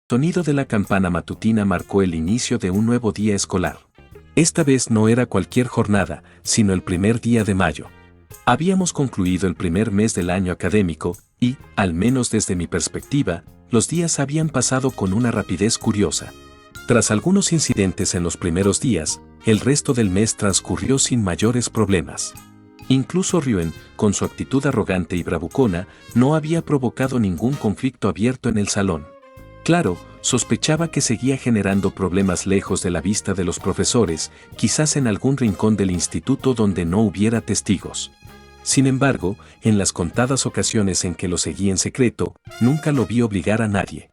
Sonido de la campana matutina marcó el inicio de un nuevo día escolar. Esta vez no era cualquier jornada, sino el primer día de mayo. Habíamos concluido el primer mes del año académico y, al menos desde mi perspectiva, los días habían pasado con una rapidez curiosa. Tras algunos incidentes en los primeros días, el resto del mes transcurrió sin mayores problemas. Incluso Ryuen, con su actitud arrogante y bravucona, no había provocado ningún conflicto abierto en el salón. Claro, sospechaba que seguía generando problemas lejos de la vista de los profesores, quizás en algún rincón del instituto donde no hubiera testigos. Sin embargo, en las contadas ocasiones en que lo seguí en secreto, nunca lo vi obligar a nadie.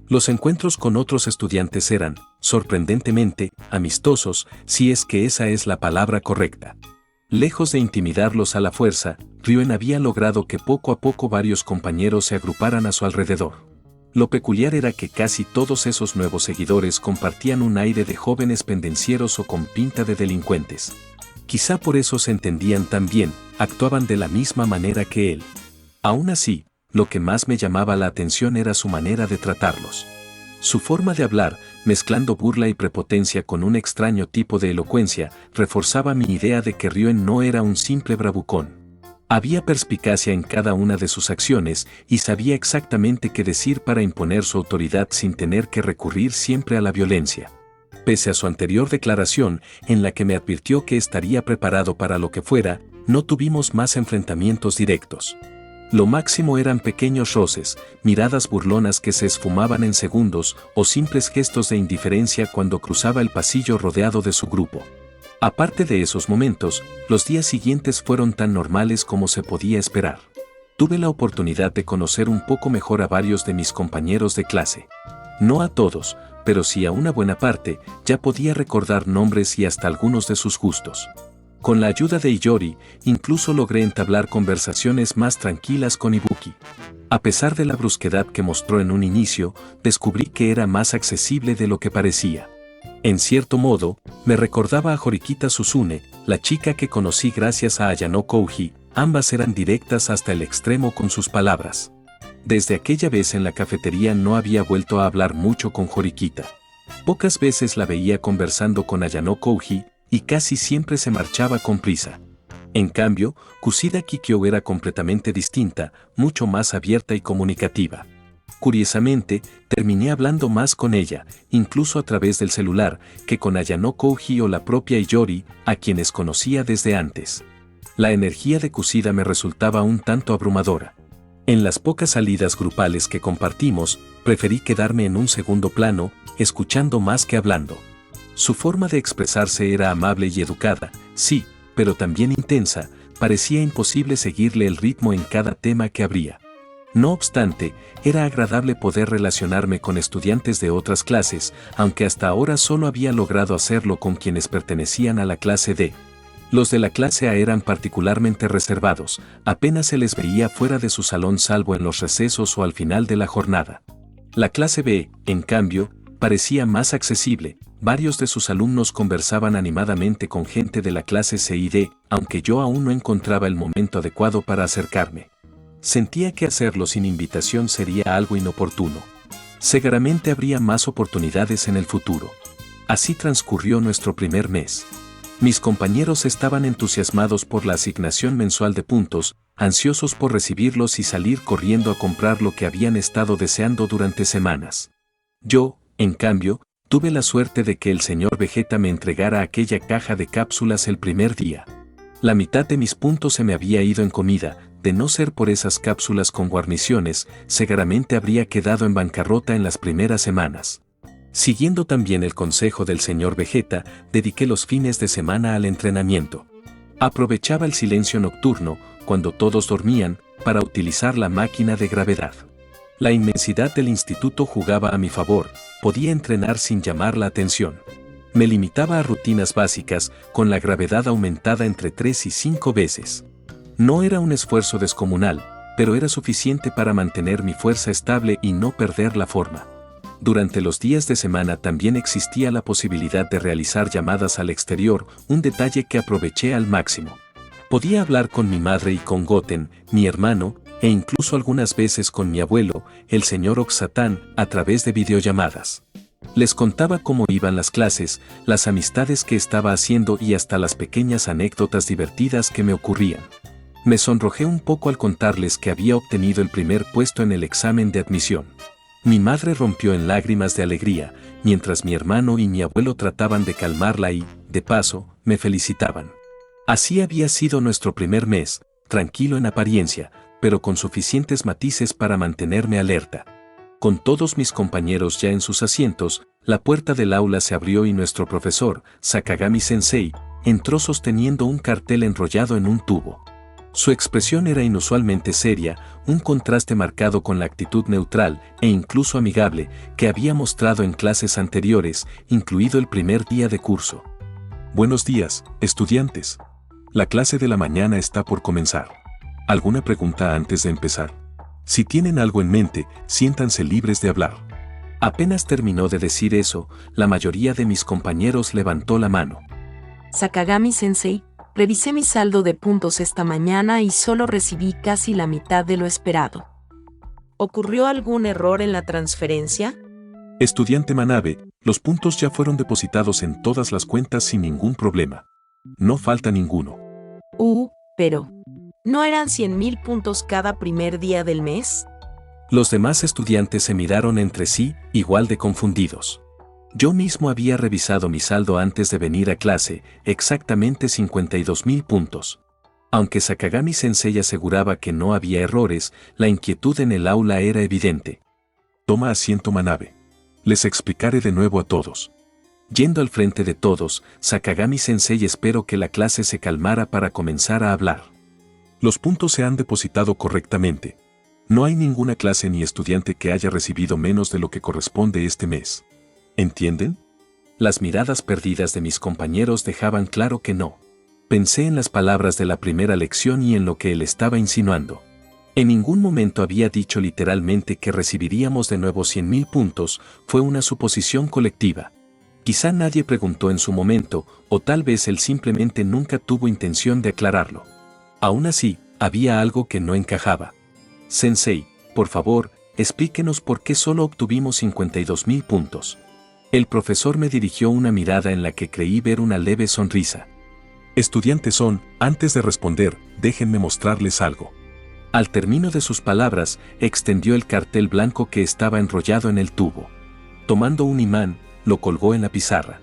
Los encuentros con otros estudiantes eran, sorprendentemente, amistosos, si es que esa es la palabra correcta. Lejos de intimidarlos a la fuerza, Ryuen había logrado que poco a poco varios compañeros se agruparan a su alrededor. Lo peculiar era que casi todos esos nuevos seguidores compartían un aire de jóvenes pendencieros o con pinta de delincuentes. Quizá por eso se entendían tan bien, actuaban de la misma manera que él. Aún así, lo que más me llamaba la atención era su manera de tratarlos. Su forma de hablar, mezclando burla y prepotencia con un extraño tipo de elocuencia, reforzaba mi idea de que Ryuen no era un simple bravucón. Había perspicacia en cada una de sus acciones y sabía exactamente qué decir para imponer su autoridad sin tener que recurrir siempre a la violencia. Pese a su anterior declaración, en la que me advirtió que estaría preparado para lo que fuera, no tuvimos más enfrentamientos directos. Lo máximo eran pequeños roces, miradas burlonas que se esfumaban en segundos o simples gestos de indiferencia cuando cruzaba el pasillo rodeado de su grupo. Aparte de esos momentos, los días siguientes fueron tan normales como se podía esperar. Tuve la oportunidad de conocer un poco mejor a varios de mis compañeros de clase. No a todos, pero sí a una buena parte, ya podía recordar nombres y hasta algunos de sus gustos. Con la ayuda de Iyori, incluso logré entablar conversaciones más tranquilas con Ibuki. A pesar de la brusquedad que mostró en un inicio, descubrí que era más accesible de lo que parecía. En cierto modo, me recordaba a Horikita Suzune, la chica que conocí gracias a Ayano Kouji. Ambas eran directas hasta el extremo con sus palabras. Desde aquella vez en la cafetería no había vuelto a hablar mucho con Horikita. Pocas veces la veía conversando con Ayano Kouji, y casi siempre se marchaba con prisa. En cambio, Kushida Kikyo era completamente distinta, mucho más abierta y comunicativa. Curiosamente, terminé hablando más con ella, incluso a través del celular, que con Ayano Kouji o la propia Iyori, a quienes conocía desde antes. La energía de Kushida me resultaba un tanto abrumadora. En las pocas salidas grupales que compartimos, preferí quedarme en un segundo plano, escuchando más que hablando. Su forma de expresarse era amable y educada, sí, pero también intensa, parecía imposible seguirle el ritmo en cada tema que abría. No obstante, era agradable poder relacionarme con estudiantes de otras clases, aunque hasta ahora solo había logrado hacerlo con quienes pertenecían a la clase D. Los de la clase A eran particularmente reservados, apenas se les veía fuera de su salón salvo en los recesos o al final de la jornada. La clase B, en cambio, parecía más accesible, varios de sus alumnos conversaban animadamente con gente de la clase C y D, aunque yo aún no encontraba el momento adecuado para acercarme. Sentía que hacerlo sin invitación sería algo inoportuno. Seguramente habría más oportunidades en el futuro. Así transcurrió nuestro primer mes. Mis compañeros estaban entusiasmados por la asignación mensual de puntos, ansiosos por recibirlos y salir corriendo a comprar lo que habían estado deseando durante semanas. Yo, en cambio, tuve la suerte de que el señor Vegeta me entregara aquella caja de cápsulas el primer día. La mitad de mis puntos se me había ido en comida, de no ser por esas cápsulas con guarniciones, seguramente habría quedado en bancarrota en las primeras semanas. Siguiendo también el consejo del señor Vegeta, dediqué los fines de semana al entrenamiento. Aprovechaba el silencio nocturno, cuando todos dormían, para utilizar la máquina de gravedad. La inmensidad del instituto jugaba a mi favor, podía entrenar sin llamar la atención. Me limitaba a rutinas básicas, con la gravedad aumentada entre 3 y 5 veces. No era un esfuerzo descomunal, pero era suficiente para mantener mi fuerza estable y no perder la forma. Durante los días de semana también existía la posibilidad de realizar llamadas al exterior, un detalle que aproveché al máximo. Podía hablar con mi madre y con Goten, mi hermano, e incluso algunas veces con mi abuelo, el señor Oxatán, a través de videollamadas. Les contaba cómo iban las clases, las amistades que estaba haciendo y hasta las pequeñas anécdotas divertidas que me ocurrían. Me sonrojé un poco al contarles que había obtenido el primer puesto en el examen de admisión. Mi madre rompió en lágrimas de alegría, mientras mi hermano y mi abuelo trataban de calmarla y, de paso, me felicitaban. Así había sido nuestro primer mes, tranquilo en apariencia, pero con suficientes matices para mantenerme alerta. Con todos mis compañeros ya en sus asientos, la puerta del aula se abrió y nuestro profesor, Sakagami Sensei, entró sosteniendo un cartel enrollado en un tubo. Su expresión era inusualmente seria, un contraste marcado con la actitud neutral e incluso amigable que había mostrado en clases anteriores, incluido el primer día de curso. Buenos días, estudiantes. La clase de la mañana está por comenzar. ¿Alguna pregunta antes de empezar? Si tienen algo en mente, siéntanse libres de hablar. Apenas terminó de decir eso, la mayoría de mis compañeros levantó la mano. Sakagami Sensei, revisé mi saldo de puntos esta mañana y solo recibí casi la mitad de lo esperado. ¿Ocurrió algún error en la transferencia? Estudiante Manabe, los puntos ya fueron depositados en todas las cuentas sin ningún problema. No falta ninguno. Pero ¿no eran 100.000 puntos cada primer día del mes? Los demás estudiantes se miraron entre sí, igual de confundidos. Yo mismo había revisado mi saldo antes de venir a clase, exactamente 52.000 puntos. Aunque Sakagami Sensei aseguraba que no había errores, la inquietud en el aula era evidente. Toma asiento Manabe. Les explicaré de nuevo a todos. Yendo al frente de todos, Sakagami Sensei esperó que la clase se calmara para comenzar a hablar. Los puntos se han depositado correctamente. No hay ninguna clase ni estudiante que haya recibido menos de lo que corresponde este mes. ¿Entienden? Las miradas perdidas de mis compañeros dejaban claro que no. Pensé en las palabras de la primera lección y en lo que él estaba insinuando. En ningún momento había dicho literalmente que recibiríamos de nuevo 100.000 puntos, fue una suposición colectiva. Quizá nadie preguntó en su momento, o tal vez él simplemente nunca tuvo intención de aclararlo. Aún así, había algo que no encajaba. Sensei, por favor, explíquenos por qué solo obtuvimos 52.000 puntos. El profesor me dirigió una mirada en la que creí ver una leve sonrisa. Estudiantes son, antes de responder, déjenme mostrarles algo. Al término de sus palabras, extendió el cartel blanco que estaba enrollado en el tubo. Tomando un imán, lo colgó en la pizarra.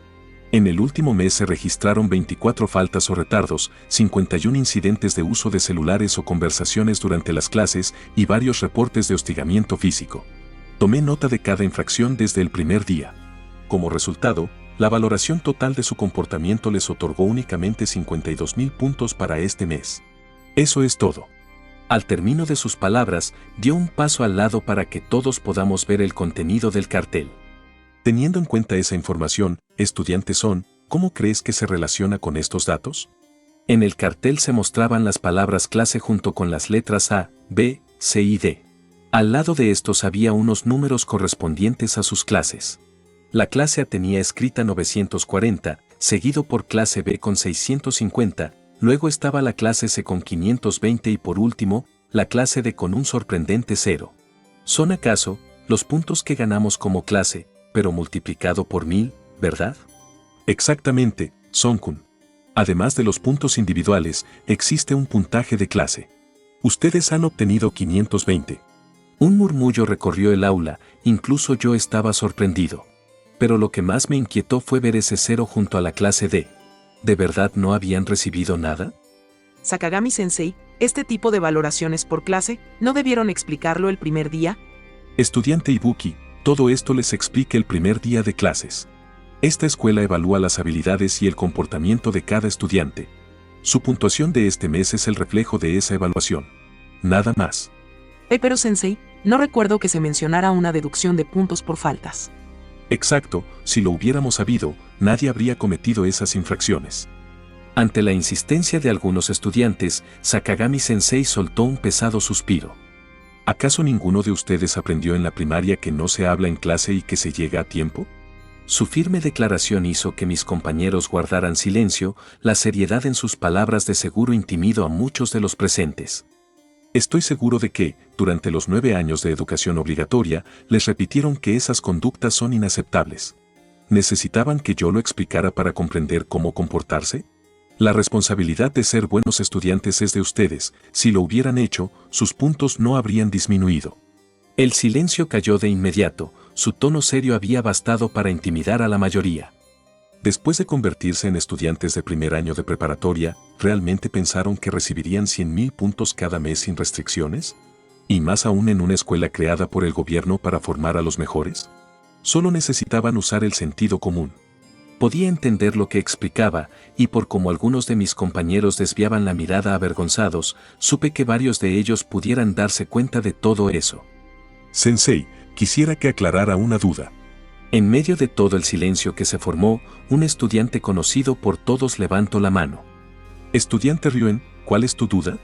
En el último mes se registraron 24 faltas o retardos, 51 incidentes de uso de celulares o conversaciones durante las clases y varios reportes de hostigamiento físico. Tomé nota de cada infracción desde el primer día. Como resultado, la valoración total de su comportamiento les otorgó únicamente 52.000 puntos para este mes. Eso es todo. Al término de sus palabras, dio un paso al lado para que todos podamos ver el contenido del cartel. Teniendo en cuenta esa información, estudiantes son, ¿cómo crees que se relaciona con estos datos? En el cartel se mostraban las palabras clase junto con las letras A, B, C y D. Al lado de estos había unos números correspondientes a sus clases. La clase A tenía escrita 940, seguido por clase B con 650, luego estaba la clase C con 520 y por último, la clase D con un sorprendente 0. ¿Son acaso los puntos que ganamos como clase, pero multiplicado por 1000, verdad? Exactamente, Son-kun. Además de los puntos individuales, existe un puntaje de clase. Ustedes han obtenido 520. Un murmullo recorrió el aula, incluso yo estaba sorprendido. Pero lo que más me inquietó fue ver ese 0 junto a la clase D. ¿De verdad no habían recibido nada? Sakagami Sensei, este tipo de valoraciones por clase, ¿no debieron explicarlo el primer día? Estudiante Ibuki, todo esto les explique el primer día de clases. Esta escuela evalúa las habilidades y el comportamiento de cada estudiante. Su puntuación de este mes es el reflejo de esa evaluación. Nada más. Pero Sensei, no recuerdo que se mencionara una deducción de puntos por faltas. Exacto, si lo hubiéramos sabido, nadie habría cometido esas infracciones. Ante la insistencia de algunos estudiantes, Sakagami Sensei soltó un pesado suspiro. ¿Acaso ninguno de ustedes aprendió en la primaria que no se habla en clase y que se llega a tiempo? Su firme declaración hizo que mis compañeros guardaran silencio, la seriedad en sus palabras de seguro intimidó a muchos de los presentes. Estoy seguro de que, durante los 9 años de educación obligatoria, les repitieron que esas conductas son inaceptables. ¿Necesitaban que yo lo explicara para comprender cómo comportarse? La responsabilidad de ser buenos estudiantes es de ustedes. Si lo hubieran hecho, sus puntos no habrían disminuido. El silencio cayó de inmediato, su tono serio había bastado para intimidar a la mayoría. Después de convertirse en estudiantes de primer año de preparatoria, ¿realmente pensaron que recibirían 100.000 puntos cada mes sin restricciones? ¿Y más aún en una escuela creada por el gobierno para formar a los mejores? Solo necesitaban usar el sentido común. Podía entender lo que explicaba, y por como algunos de mis compañeros desviaban la mirada avergonzados, supe que varios de ellos pudieran darse cuenta de todo eso. Sensei, quisiera que aclarara una duda. En medio de todo el silencio que se formó, un estudiante conocido por todos levantó la mano. Estudiante Ryuen, ¿cuál es tu duda?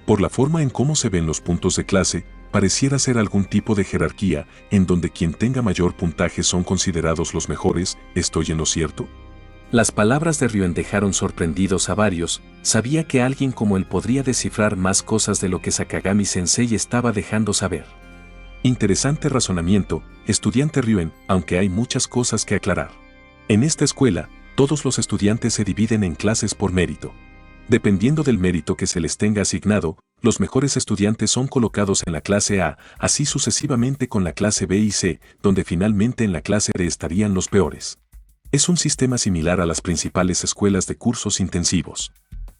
Por la forma en cómo se ven los puntos de clase, pareciera ser algún tipo de jerarquía, en donde quien tenga mayor puntaje son considerados los mejores. ¿Estoy en lo cierto? Las palabras de Ryuen dejaron sorprendidos a varios. Sabía que alguien como él podría descifrar más cosas de lo que Sakagami Sensei estaba dejando saber. Interesante razonamiento, estudiante Ryuen, aunque hay muchas cosas que aclarar. En esta escuela, todos los estudiantes se dividen en clases por mérito. Dependiendo del mérito que se les tenga asignado, los mejores estudiantes son colocados en la clase A, así sucesivamente con la clase B y C, donde finalmente en la clase D estarían los peores. Es un sistema similar a las principales escuelas de cursos intensivos.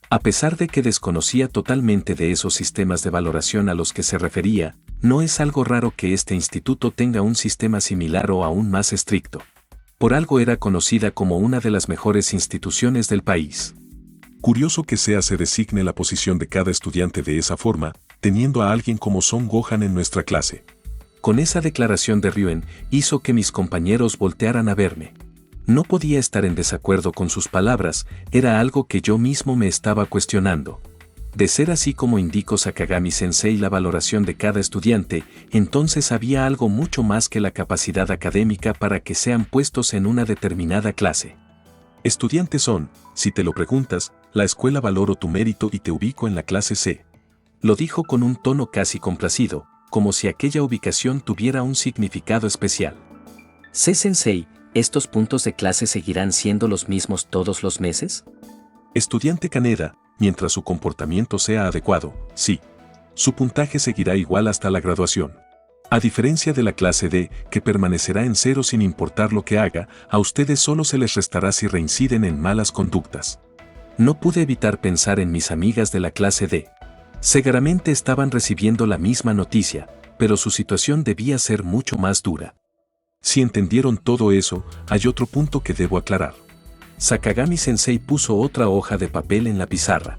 A pesar de que desconocía totalmente de esos sistemas de valoración a los que se refería, no es algo raro que este instituto tenga un sistema similar o aún más estricto. Por algo era conocida como una de las mejores instituciones del país. Curioso que se designe la posición de cada estudiante de esa forma, teniendo a alguien como Son Gohan en nuestra clase. Con esa declaración de Ryuen, hizo que mis compañeros voltearan a verme. No podía estar en desacuerdo con sus palabras, era algo que yo mismo me estaba cuestionando. De ser así como indicó Sakagami Sensei la valoración de cada estudiante, entonces había algo mucho más que la capacidad académica para que sean puestos en una determinada clase. Estudiantes Son, si te lo preguntas, la escuela valoro tu mérito y te ubico en la clase C. Lo dijo con un tono casi complacido, como si aquella ubicación tuviera un significado especial. ¿C Sensei, estos puntos de clase seguirán siendo los mismos todos los meses? Estudiante Kaneda, mientras su comportamiento sea adecuado, sí. Su puntaje seguirá igual hasta la graduación. A diferencia de la clase D, que permanecerá en 0 sin importar lo que haga, a ustedes solo se les restará si reinciden en malas conductas. No pude evitar pensar en mis amigas de la clase D. Seguramente estaban recibiendo la misma noticia, pero su situación debía ser mucho más dura. Si entendieron todo eso, hay otro punto que debo aclarar. Sakagami Sensei puso otra hoja de papel en la pizarra.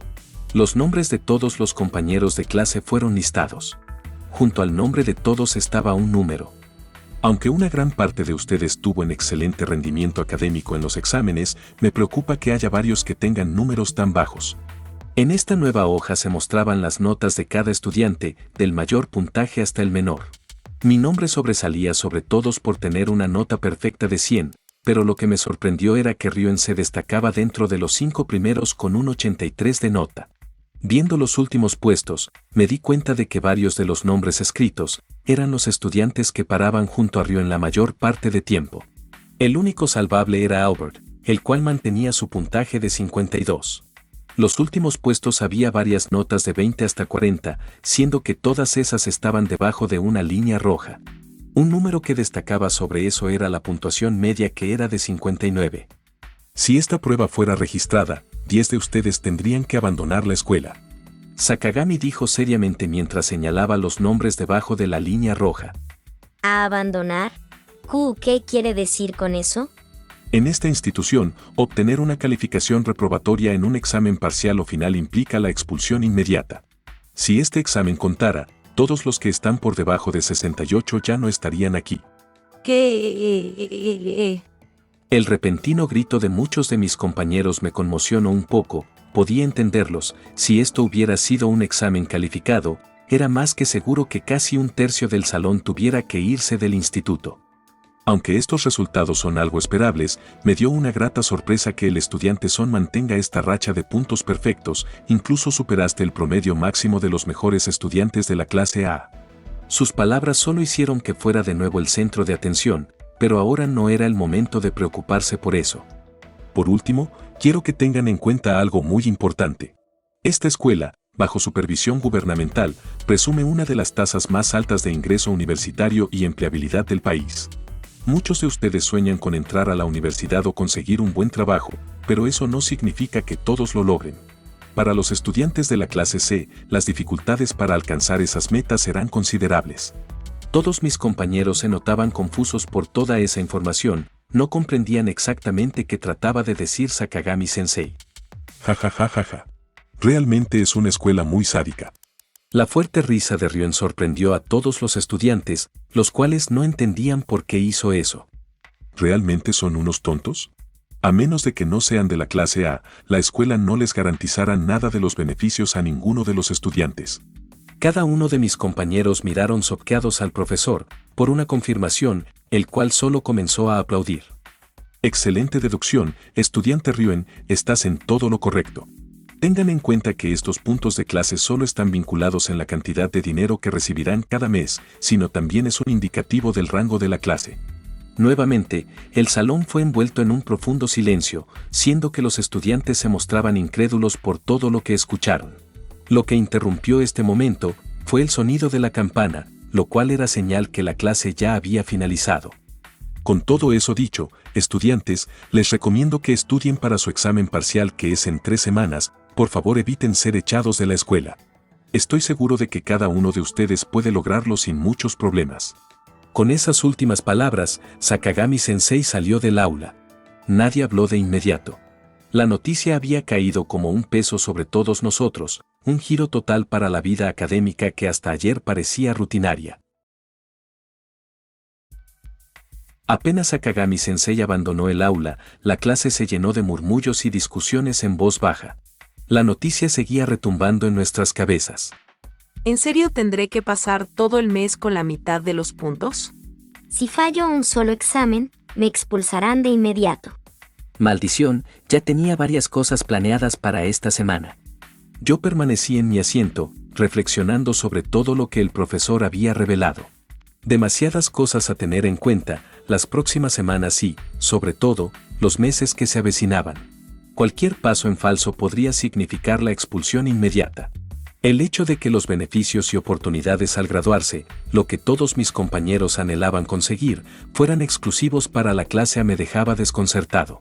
Los nombres de todos los compañeros de clase fueron listados. Junto al nombre de todos estaba un número. Aunque una gran parte de ustedes tuvo un excelente rendimiento académico en los exámenes, me preocupa que haya varios que tengan números tan bajos. En esta nueva hoja se mostraban las notas de cada estudiante, del mayor puntaje hasta el menor. Mi nombre sobresalía sobre todos por tener una nota perfecta de 100, pero lo que me sorprendió era que Ryuen se destacaba dentro de los 5 primeros con un 83 de nota. Viendo los últimos puestos, me di cuenta de que varios de los nombres escritos eran los estudiantes que paraban junto a Ryuen la mayor parte de tiempo. El único salvable era Albert, el cual mantenía su puntaje de 52. Los últimos puestos había varias notas de 20 hasta 40, siendo que todas esas estaban debajo de una línea roja. Un número que destacaba sobre eso era la puntuación media, que era de 59. Si esta prueba fuera registrada, 10 de ustedes tendrían que abandonar la escuela. Sakagami dijo seriamente mientras señalaba los nombres debajo de la línea roja. ¿A abandonar? ¿Qué quiere decir con eso? En esta institución, obtener una calificación reprobatoria en un examen parcial o final implica la expulsión inmediata. Si este examen contara, todos los que están por debajo de 68 ya no estarían aquí. ¿Qué? El repentino grito de muchos de mis compañeros me conmocionó un poco. Podía entenderlos. Si esto hubiera sido un examen calificado, era más que seguro que casi un tercio del salón tuviera que irse del instituto. Aunque estos resultados son algo esperables, me dio una grata sorpresa que el estudiante Son mantenga esta racha de puntos perfectos, incluso superaste el promedio máximo de los mejores estudiantes de la clase A. Sus palabras solo hicieron que fuera de nuevo el centro de atención, pero ahora no era el momento de preocuparse por eso. Por último, quiero que tengan en cuenta algo muy importante. Esta escuela, bajo supervisión gubernamental, presume una de las tasas más altas de ingreso universitario y empleabilidad del país. Muchos de ustedes sueñan con entrar a la universidad o conseguir un buen trabajo, pero eso no significa que todos lo logren. Para los estudiantes de la clase C, las dificultades para alcanzar esas metas serán considerables. Todos mis compañeros se notaban confusos por toda esa información, no comprendían exactamente qué trataba de decir Sakagami-sensei. Ja. Realmente es una escuela muy sádica. La fuerte risa de Ryuen sorprendió a todos los estudiantes, los cuales no entendían por qué hizo eso. ¿Realmente son unos tontos? A menos de que no sean de la clase A, la escuela no les garantizará nada de los beneficios a ninguno de los estudiantes. Cada uno de mis compañeros miraron choqueados al profesor, por una confirmación, el cual solo comenzó a aplaudir. Excelente deducción, estudiante Ryuen, estás en todo lo correcto. Tengan en cuenta que estos puntos de clase solo están vinculados en la cantidad de dinero que recibirán cada mes, sino también es un indicativo del rango de la clase. Nuevamente, el salón fue envuelto en un profundo silencio, siendo que los estudiantes se mostraban incrédulos por todo lo que escucharon. Lo que interrumpió este momento fue el sonido de la campana, lo cual era señal que la clase ya había finalizado. Con todo eso dicho, estudiantes, les recomiendo que estudien para su examen parcial que es en 3 semanas, por favor eviten ser echados de la escuela. Estoy seguro de que cada uno de ustedes puede lograrlo sin muchos problemas. Con esas últimas palabras, Sakagami-sensei salió del aula. Nadie habló de inmediato. La noticia había caído como un peso sobre todos nosotros, un giro total para la vida académica que hasta ayer parecía rutinaria. Apenas Sakagami-sensei abandonó el aula, la clase se llenó de murmullos y discusiones en voz baja. La noticia seguía retumbando en nuestras cabezas. ¿En serio tendré que pasar todo el mes con la mitad de los puntos? Si fallo un solo examen, me expulsarán de inmediato. Maldición, ya tenía varias cosas planeadas para esta semana. Yo permanecí en mi asiento, reflexionando sobre todo lo que el profesor había revelado. Demasiadas cosas a tener en cuenta, las próximas semanas y, sobre todo, los meses que se avecinaban. Cualquier paso en falso podría significar la expulsión inmediata. El hecho de que los beneficios y oportunidades al graduarse, lo que todos mis compañeros anhelaban conseguir, fueran exclusivos para la clase A me dejaba desconcertado.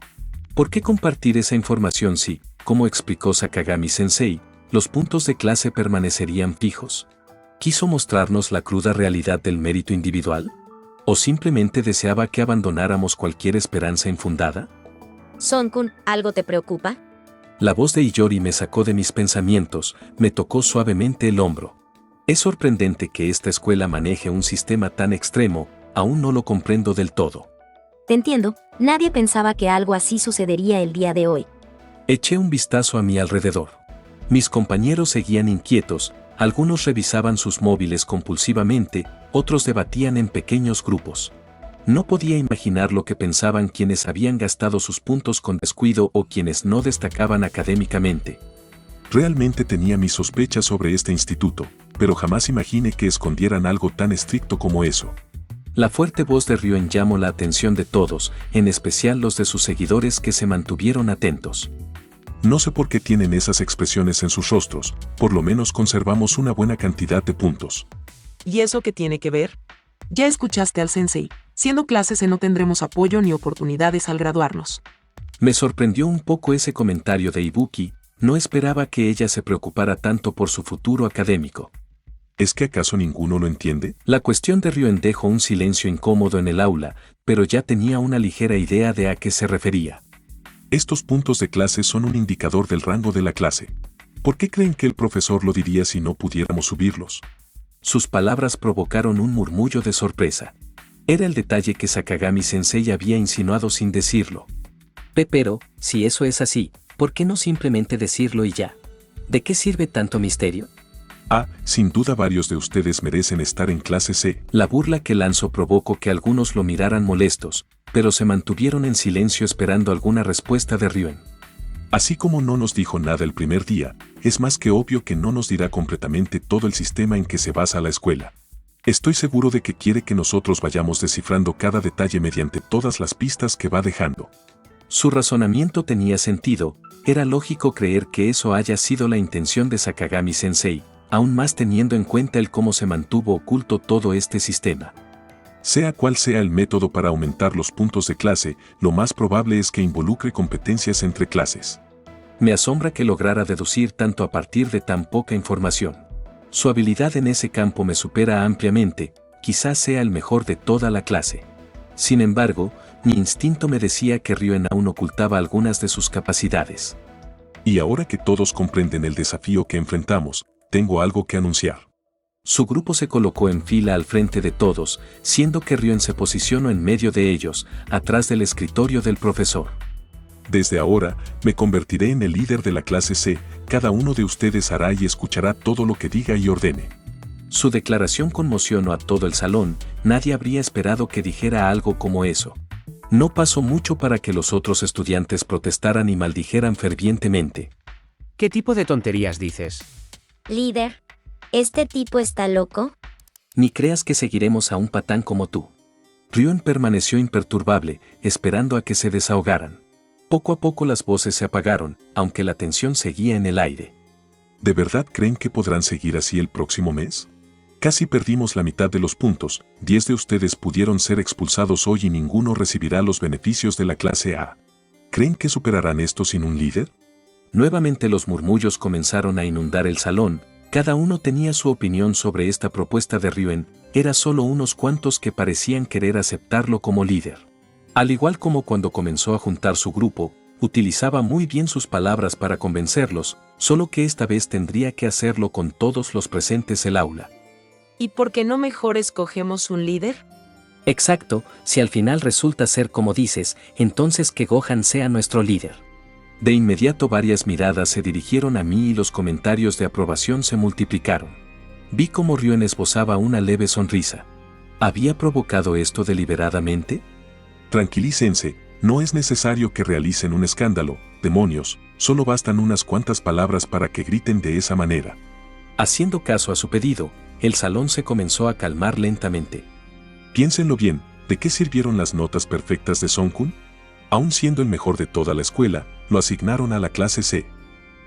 ¿Por qué compartir esa información si, como explicó Sakagami-sensei, los puntos de clase permanecerían fijos? ¿Quiso mostrarnos la cruda realidad del mérito individual? ¿O simplemente deseaba que abandonáramos cualquier esperanza infundada? Son-kun, ¿algo te preocupa? La voz de Iyori me sacó de mis pensamientos, me tocó suavemente el hombro. Es sorprendente que esta escuela maneje un sistema tan extremo, aún no lo comprendo del todo. Te entiendo, nadie pensaba que algo así sucedería el día de hoy. Eché un vistazo a mi alrededor. Mis compañeros seguían inquietos, algunos revisaban sus móviles compulsivamente, otros debatían en pequeños grupos. No podía imaginar lo que pensaban quienes habían gastado sus puntos con descuido o quienes no destacaban académicamente. Realmente tenía mis sospechas sobre este instituto, pero jamás imaginé que escondieran algo tan estricto como eso. La fuerte voz de Ryuen llamó la atención de todos, en especial los de sus seguidores que se mantuvieron atentos. No sé por qué tienen esas expresiones en sus rostros, por lo menos conservamos una buena cantidad de puntos. ¿Y eso qué tiene que ver? Ya escuchaste al sensei, siendo clase C no tendremos apoyo ni oportunidades al graduarnos. Me sorprendió un poco ese comentario de Ibuki, no esperaba que ella se preocupara tanto por su futuro académico. ¿Es que acaso ninguno lo entiende? La cuestión de Ryuen dejó un silencio incómodo en el aula, pero ya tenía una ligera idea de a qué se refería. Estos puntos de clase son un indicador del rango de la clase. ¿Por qué creen que el profesor lo diría si no pudiéramos subirlos? Sus palabras provocaron un murmullo de sorpresa. Era el detalle que Sakagami-sensei había insinuado sin decirlo. Pero, si eso es así, ¿por qué no simplemente decirlo y ya? ¿De qué sirve tanto misterio? Sin duda varios de ustedes merecen estar en clase C. La burla que lanzó provocó que algunos lo miraran molestos, pero se mantuvieron en silencio esperando alguna respuesta de Ryuen. Así como no nos dijo nada el primer día, es más que obvio que no nos dirá completamente todo el sistema en que se basa la escuela. Estoy seguro de que quiere que nosotros vayamos descifrando cada detalle mediante todas las pistas que va dejando. Su razonamiento tenía sentido, era lógico creer que eso haya sido la intención de Sakagami-sensei, aún más teniendo en cuenta el cómo se mantuvo oculto todo este sistema. Sea cual sea el método para aumentar los puntos de clase, lo más probable es que involucre competencias entre clases. Me asombra que lograra deducir tanto a partir de tan poca información. Su habilidad en ese campo me supera ampliamente, quizás sea el mejor de toda la clase. Sin embargo, mi instinto me decía que Ryuen aún ocultaba algunas de sus capacidades. Y ahora que todos comprenden el desafío que enfrentamos, tengo algo que anunciar. Su grupo se colocó en fila al frente de todos, siendo que Ryuen se posicionó en medio de ellos, atrás del escritorio del profesor. Desde ahora, me convertiré en el líder de la clase C, cada uno de ustedes hará y escuchará todo lo que diga y ordene. Su declaración conmocionó a todo el salón, nadie habría esperado que dijera algo como eso. No pasó mucho para que los otros estudiantes protestaran y maldijeran fervientemente. ¿Qué tipo de tonterías dices? Líder, ¿este tipo está loco? Ni creas que seguiremos a un patán como tú. Ryuen permaneció imperturbable, esperando a que se desahogaran. Poco a poco las voces se apagaron, aunque la tensión seguía en el aire. ¿De verdad creen que podrán seguir así el próximo mes? Casi perdimos la mitad de los puntos, 10 de ustedes pudieron ser expulsados hoy y ninguno recibirá los beneficios de la clase A. ¿Creen que superarán esto sin un líder? Nuevamente los murmullos comenzaron a inundar el salón, cada uno tenía su opinión sobre esta propuesta de Ryuen, era solo unos cuantos que parecían querer aceptarlo como líder. Al igual como cuando comenzó a juntar su grupo, utilizaba muy bien sus palabras para convencerlos, solo que esta vez tendría que hacerlo con todos los presentes el aula. ¿Y por qué no mejor escogemos un líder? Exacto, si al final resulta ser como dices, entonces que Gohan sea nuestro líder. De inmediato varias miradas se dirigieron a mí y los comentarios de aprobación se multiplicaron. Vi cómo Ryuen esbozaba una leve sonrisa. ¿Había provocado esto deliberadamente? Tranquilícense, no es necesario que realicen un escándalo, demonios, solo bastan unas cuantas palabras para que griten de esa manera. Haciendo caso a su pedido, el salón se comenzó a calmar lentamente. Piénsenlo bien, ¿de qué sirvieron las notas perfectas de Songkun? Aún siendo el mejor de toda la escuela, lo asignaron a la clase C.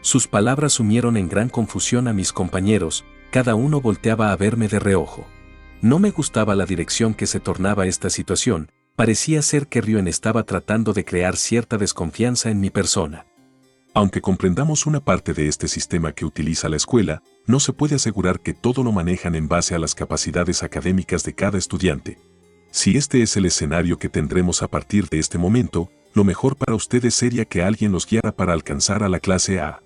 Sus palabras sumieron en gran confusión a mis compañeros, cada uno volteaba a verme de reojo. No me gustaba la dirección que se tornaba esta situación, parecía ser que Ryuen estaba tratando de crear cierta desconfianza en mi persona. Aunque comprendamos una parte de este sistema que utiliza la escuela, no se puede asegurar que todo lo manejan en base a las capacidades académicas de cada estudiante. Si este es el escenario que tendremos a partir de este momento, lo mejor para ustedes sería que alguien los guiara para alcanzar a la clase A.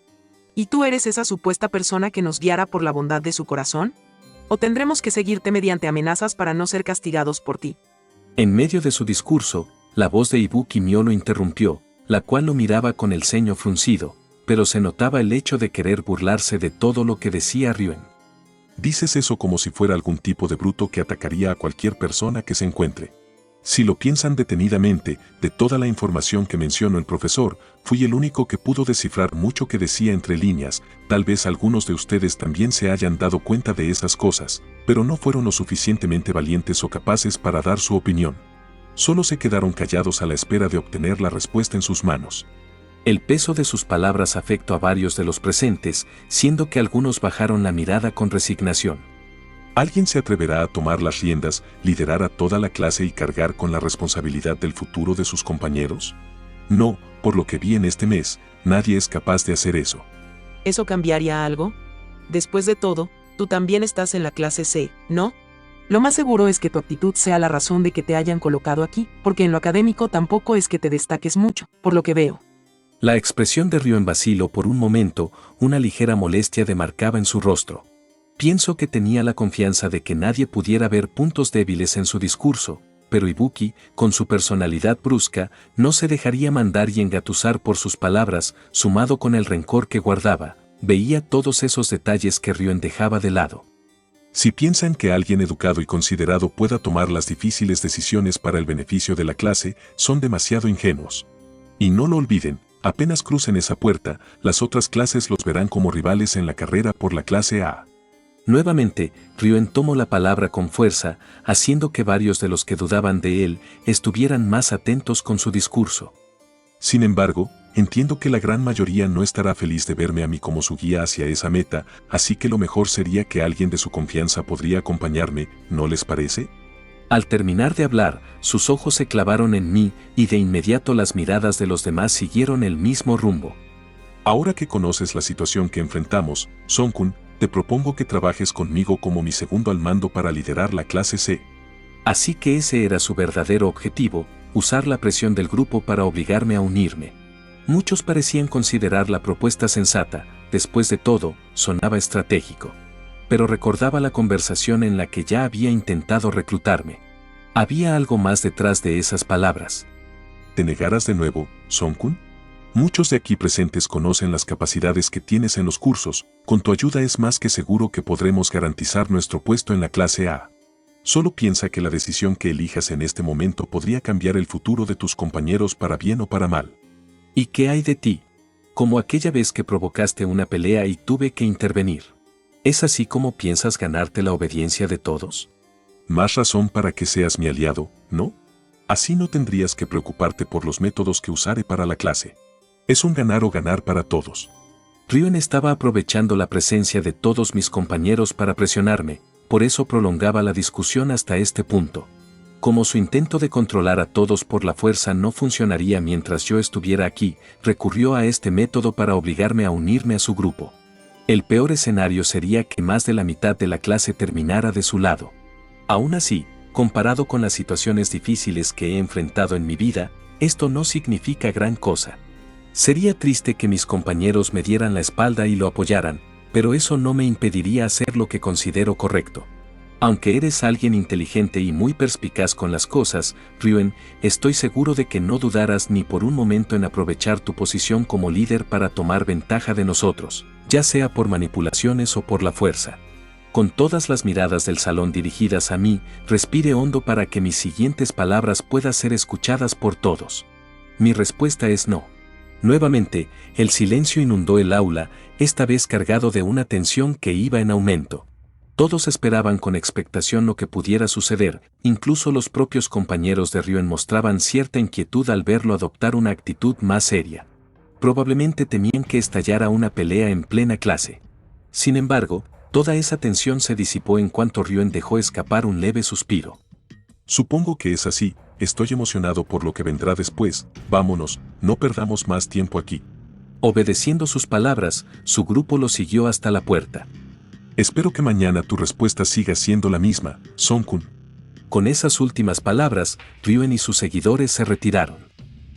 ¿Y tú eres esa supuesta persona que nos guiara por la bondad de su corazón? ¿O tendremos que seguirte mediante amenazas para no ser castigados por ti? En medio de su discurso, la voz de Ibuki Mio lo interrumpió, la cual lo miraba con el ceño fruncido, pero se notaba el hecho de querer burlarse de todo lo que decía Ryuen. Dices eso como si fuera algún tipo de bruto que atacaría a cualquier persona que se encuentre. Si lo piensan detenidamente, de toda la información que mencionó el profesor, fui el único que pudo descifrar mucho que decía entre líneas, tal vez algunos de ustedes también se hayan dado cuenta de esas cosas, pero no fueron lo suficientemente valientes o capaces para dar su opinión. Solo se quedaron callados a la espera de obtener la respuesta en sus manos. El peso de sus palabras afectó a varios de los presentes, siendo que algunos bajaron la mirada con resignación. ¿Alguien se atreverá a tomar las riendas, liderar a toda la clase y cargar con la responsabilidad del futuro de sus compañeros? No, por lo que vi en este mes, nadie es capaz de hacer eso. ¿Eso cambiaría algo? Después de todo, tú también estás en la clase C, ¿no? Lo más seguro es que tu actitud sea la razón de que te hayan colocado aquí, porque en lo académico tampoco es que te destaques mucho, por lo que veo. La expresión de Ryuen vaciló por un momento, una ligera molestia demarcaba en su rostro. Pienso que tenía la confianza de que nadie pudiera ver puntos débiles en su discurso, pero Ibuki, con su personalidad brusca, no se dejaría mandar y engatusar por sus palabras, sumado con el rencor que guardaba, Veía todos esos detalles que Ryuen dejaba de lado. Si piensan que alguien educado y considerado pueda tomar las difíciles decisiones para el beneficio de la clase, son demasiado ingenuos. Y no lo olviden, apenas crucen esa puerta, las otras clases los verán como rivales en la carrera por la clase A. Nuevamente, Ryuen tomó la palabra con fuerza, haciendo que varios de los que dudaban de él estuvieran más atentos con su discurso. Sin embargo, entiendo que la gran mayoría no estará feliz de verme a mí como su guía hacia esa meta, así que lo mejor sería que alguien de su confianza podría acompañarme, ¿no les parece? Al terminar de hablar, sus ojos se clavaron en mí y de inmediato las miradas de los demás siguieron el mismo rumbo. Ahora que conoces la situación que enfrentamos, Song-kun, te propongo que trabajes conmigo como mi segundo al mando para liderar la clase C. Así que ese era su verdadero objetivo, usar la presión del grupo para obligarme a unirme. Muchos parecían considerar la propuesta sensata, después de todo, sonaba estratégico. Pero recordaba la conversación en la que ya había intentado reclutarme. Había algo más detrás de esas palabras. ¿Te negarás de nuevo, Song-kun? Muchos de aquí presentes conocen las capacidades que tienes en los cursos, con tu ayuda es más que seguro que podremos garantizar nuestro puesto en la clase A. Solo piensa que la decisión que elijas en este momento podría cambiar el futuro de tus compañeros para bien o para mal. ¿Y qué hay de ti? Como aquella vez que provocaste una pelea y tuve que intervenir. ¿Es así como piensas ganarte la obediencia de todos? Más razón para que seas mi aliado, ¿no? Así no tendrías que preocuparte por los métodos que usaré para la clase. Es un ganar o ganar para todos. Ryuen estaba aprovechando la presencia de todos mis compañeros para presionarme, por eso prolongaba la discusión hasta este punto. Como su intento de controlar a todos por la fuerza no funcionaría mientras yo estuviera aquí, recurrió a este método para obligarme a unirme a su grupo. El peor escenario sería que más de la mitad de la clase terminara de su lado. Aún así, comparado con las situaciones difíciles que he enfrentado en mi vida, esto no significa gran cosa. Sería triste que mis compañeros me dieran la espalda y lo apoyaran, pero eso no me impediría hacer lo que considero correcto. Aunque eres alguien inteligente y muy perspicaz con las cosas, Ryuen, estoy seguro de que no dudarás ni por un momento en aprovechar tu posición como líder para tomar ventaja de nosotros, ya sea por manipulaciones o por la fuerza. Con todas las miradas del salón dirigidas a mí, respire hondo para que mis siguientes palabras puedan ser escuchadas por todos. Mi respuesta es no. Nuevamente, el silencio inundó el aula, esta vez cargado de una tensión que iba en aumento. Todos esperaban con expectación lo que pudiera suceder, incluso los propios compañeros de Ryuen mostraban cierta inquietud al verlo adoptar una actitud más seria. Probablemente temían que estallara una pelea en plena clase. Sin embargo, toda esa tensión se disipó en cuanto Ryuen dejó escapar un leve suspiro. Supongo que es así, estoy emocionado por lo que vendrá después, vámonos, no perdamos más tiempo aquí. Obedeciendo sus palabras, su grupo lo siguió hasta la puerta. Espero que mañana tu respuesta siga siendo la misma, Song-kun. Con esas últimas palabras, Ryuen y sus seguidores se retiraron.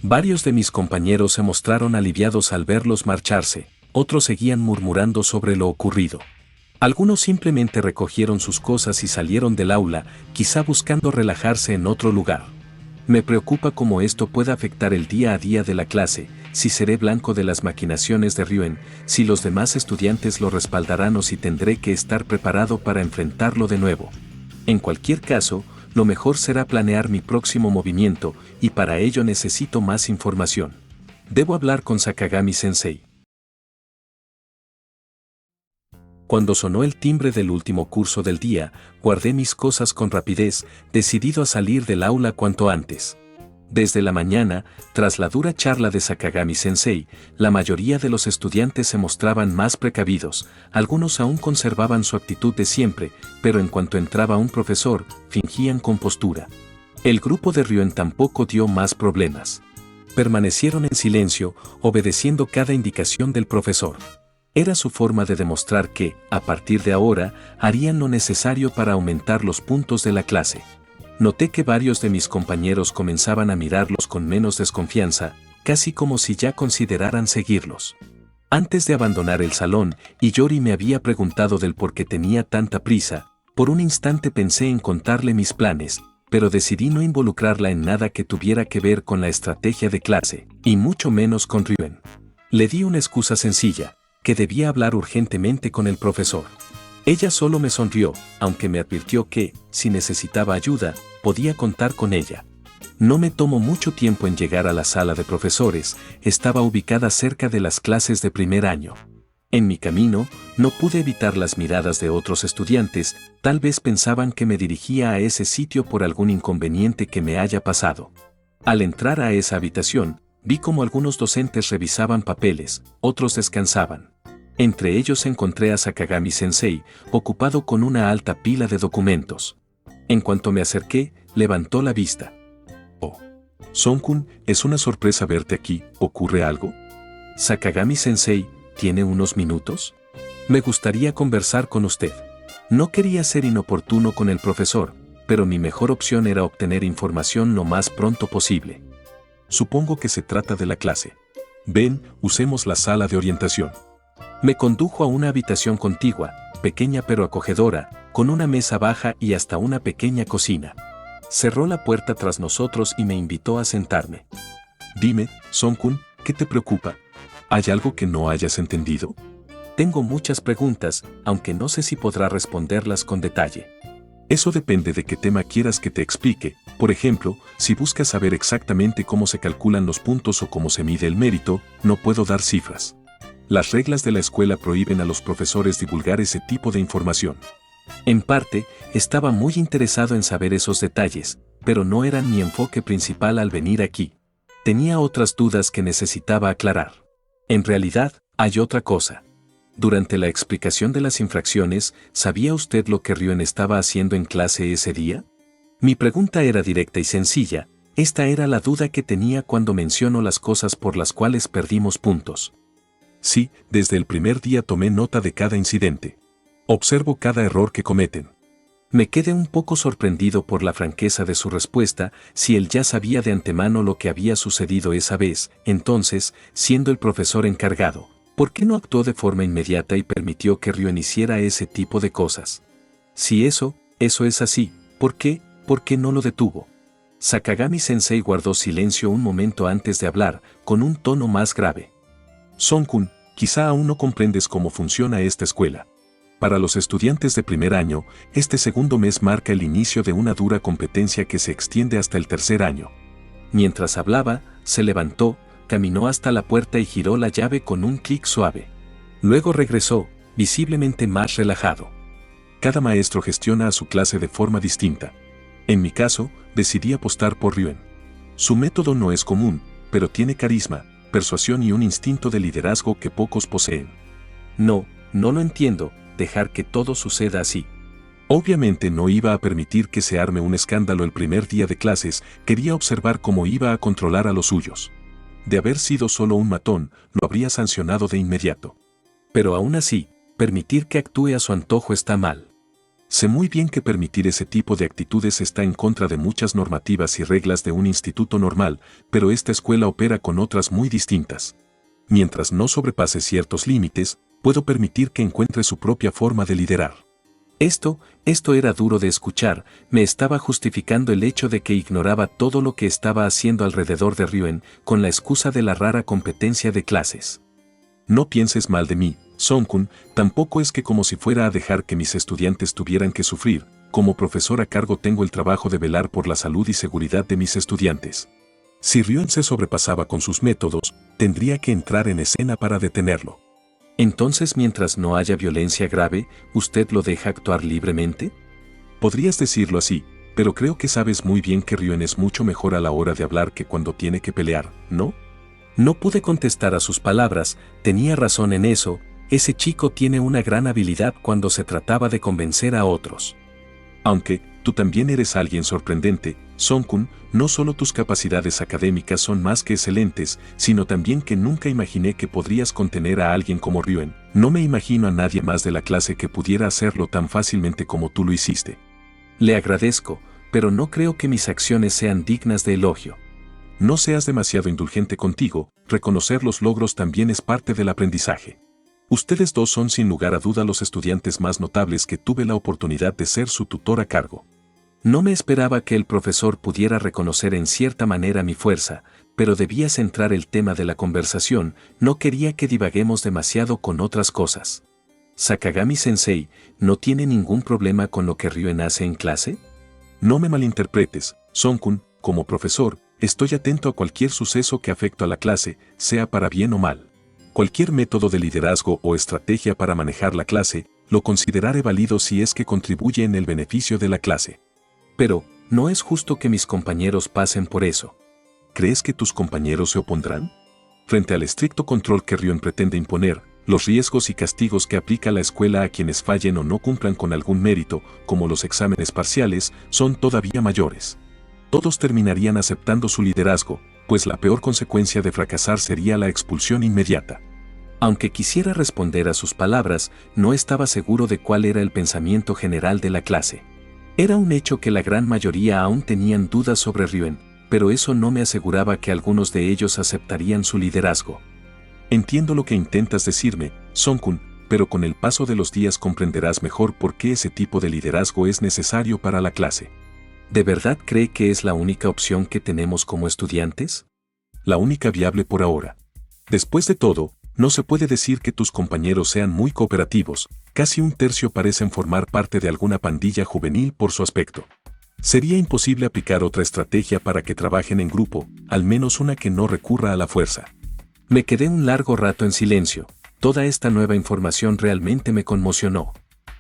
Varios de mis compañeros se mostraron aliviados al verlos marcharse, otros seguían murmurando sobre lo ocurrido. Algunos simplemente recogieron sus cosas y salieron del aula, quizá buscando relajarse en otro lugar. Me preocupa cómo esto pueda afectar el día a día de la clase, si seré blanco de las maquinaciones de Ryuen, si los demás estudiantes lo respaldarán o si tendré que estar preparado para enfrentarlo de nuevo. En cualquier caso, lo mejor será planear mi próximo movimiento, y para ello necesito más información. Debo hablar con Sakagami-sensei. Cuando sonó el timbre del último curso del día, guardé mis cosas con rapidez, decidido a salir del aula cuanto antes. Desde la mañana, tras la dura charla de Sakagami-sensei, la mayoría de los estudiantes se mostraban más precavidos, algunos aún conservaban su actitud de siempre, pero en cuanto entraba un profesor, fingían compostura. El grupo de Ryuen tampoco dio más problemas. Permanecieron en silencio, obedeciendo cada indicación del profesor. Era su forma de demostrar que, a partir de ahora, harían lo necesario para aumentar los puntos de la clase. Noté que varios de mis compañeros comenzaban a mirarlos con menos desconfianza, casi como si ya consideraran seguirlos. Antes de abandonar el salón, Iyori me había preguntado del por qué tenía tanta prisa. Por un instante pensé en contarle mis planes, pero decidí no involucrarla en nada que tuviera que ver con la estrategia de clase, y mucho menos con Ryuen. Le di una excusa sencilla. que debía hablar urgentemente con el profesor. Ella solo me sonrió, aunque me advirtió que, si necesitaba ayuda, podía contar con ella. No me tomó mucho tiempo en llegar a la sala de profesores, estaba ubicada cerca de las clases de primer año. En mi camino, no pude evitar las miradas de otros estudiantes, tal vez pensaban que me dirigía a ese sitio por algún inconveniente que me haya pasado. Al entrar a esa habitación, vi como algunos docentes revisaban papeles, otros descansaban. Entre ellos encontré a Sakagami Sensei, ocupado con una alta pila de documentos. En cuanto me acerqué, levantó la vista. Oh. Son-kun, es una sorpresa verte aquí, ¿ocurre algo? Sakagami Sensei, ¿tiene unos minutos? Me gustaría conversar con usted. No quería ser inoportuno con el profesor, pero mi mejor opción era obtener información lo más pronto posible. Supongo que se trata de la clase. Ven, usemos la sala de orientación. Me condujo a una habitación contigua, pequeña pero acogedora, con una mesa baja y hasta una pequeña cocina. Cerró la puerta tras nosotros y me invitó a sentarme. Dime, Son-kun, ¿qué te preocupa? ¿Hay algo que no hayas entendido? Tengo muchas preguntas, aunque no sé si podrá responderlas con detalle. Eso depende de qué tema quieras que te explique. Por ejemplo, si buscas saber exactamente cómo se calculan los puntos o cómo se mide el mérito, no puedo dar cifras. Las reglas de la escuela prohíben a los profesores divulgar ese tipo de información. En parte, estaba muy interesado en saber esos detalles, pero no eran mi enfoque principal al venir aquí. Tenía otras dudas que necesitaba aclarar. En realidad, hay otra cosa. Durante la explicación de las infracciones, ¿sabía usted lo que Ryuen estaba haciendo en clase ese día? Mi pregunta era directa y sencilla. Esta era la duda que tenía cuando menciono las cosas por las cuales perdimos puntos. Sí, desde el primer día tomé nota de cada incidente. Observo cada error que cometen. Me quedé un poco sorprendido por la franqueza de su respuesta. Si él ya sabía de antemano lo que había sucedido esa vez, entonces, siendo el profesor encargado, ¿por qué no actuó de forma inmediata y permitió que Ryuen hiciera ese tipo de cosas? Si eso es así, ¿por qué no lo detuvo? Sakagami Sensei guardó silencio un momento antes de hablar, con un tono más grave. Son-kun, quizá aún no comprendes cómo funciona esta escuela. Para los estudiantes de primer año, este segundo mes marca el inicio de una dura competencia que se extiende hasta el tercer año. Mientras hablaba, se levantó, caminó hasta la puerta y giró la llave con un clic suave. Luego regresó, visiblemente más relajado. Cada maestro gestiona a su clase de forma distinta. En mi caso, decidí apostar por Ryuen. Su método no es común, pero tiene carisma, persuasión y un instinto de liderazgo que pocos poseen. No lo entiendo, dejar que todo suceda así. Obviamente no iba a permitir que se arme un escándalo el primer día de clases, quería observar cómo iba a controlar a los suyos. De haber sido solo un matón, lo habría sancionado de inmediato. Pero aún así, permitir que actúe a su antojo está mal. Sé muy bien que permitir ese tipo de actitudes está en contra de muchas normativas y reglas de un instituto normal, pero esta escuela opera con otras muy distintas. Mientras no sobrepase ciertos límites, puedo permitir que encuentre su propia forma de liderar. Esto era duro de escuchar, me estaba justificando el hecho de que ignoraba todo lo que estaba haciendo alrededor de Ryuen, con la excusa de la rara competencia de clases. No pienses mal de mí, Son-kun, tampoco es que como si fuera a dejar que mis estudiantes tuvieran que sufrir. Como profesor a cargo tengo el trabajo de velar por la salud y seguridad de mis estudiantes. Si Ryuen se sobrepasaba con sus métodos, tendría que entrar en escena para detenerlo. Entonces, mientras no haya violencia grave, ¿usted lo deja actuar libremente? Podrías decirlo así, pero creo que sabes muy bien que Ryuen es mucho mejor a la hora de hablar que cuando tiene que pelear, ¿no? No pude contestar a sus palabras, tenía razón en eso, ese chico tiene una gran habilidad cuando se trataba de convencer a otros. Aunque, tú también eres alguien sorprendente, Son-kun, no solo tus capacidades académicas son más que excelentes, sino también que nunca imaginé que podrías contener a alguien como Ryuen. No me imagino a nadie más de la clase que pudiera hacerlo tan fácilmente como tú lo hiciste. Le agradezco, pero no creo que mis acciones sean dignas de elogio. No seas demasiado indulgente contigo, reconocer los logros también es parte del aprendizaje. Ustedes dos son sin lugar a duda los estudiantes más notables que tuve la oportunidad de ser su tutor a cargo. No me esperaba que el profesor pudiera reconocer en cierta manera mi fuerza, pero debía centrar el tema de la conversación, no quería que divaguemos demasiado con otras cosas. ¿Sakagami-sensei no tiene ningún problema con lo que Ryuen hace en clase? No me malinterpretes, Son-kun, como profesor, estoy atento a cualquier suceso que afecte a la clase, sea para bien o mal. Cualquier método de liderazgo o estrategia para manejar la clase, lo consideraré válido si es que contribuye en el beneficio de la clase. Pero, no es justo que mis compañeros pasen por eso. ¿Crees que tus compañeros se opondrán? Frente al estricto control que Ryuen pretende imponer, los riesgos y castigos que aplica la escuela a quienes fallen o no cumplan con algún mérito, como los exámenes parciales, son todavía mayores. Todos terminarían aceptando su liderazgo, pues la peor consecuencia de fracasar sería la expulsión inmediata. Aunque quisiera responder a sus palabras, no estaba seguro de cuál era el pensamiento general de la clase. Era un hecho que la gran mayoría aún tenían dudas sobre Ryuen, pero eso no me aseguraba que algunos de ellos aceptarían su liderazgo. Entiendo lo que intentas decirme, Son-kun, pero con el paso de los días comprenderás mejor por qué ese tipo de liderazgo es necesario para la clase. ¿De verdad cree que es la única opción que tenemos como estudiantes? La única viable por ahora. Después de todo, no se puede decir que tus compañeros sean muy cooperativos, casi un tercio parecen formar parte de alguna pandilla juvenil por su aspecto. Sería imposible aplicar otra estrategia para que trabajen en grupo, al menos una que no recurra a la fuerza. Me quedé un largo rato en silencio. Toda esta nueva información realmente me conmocionó.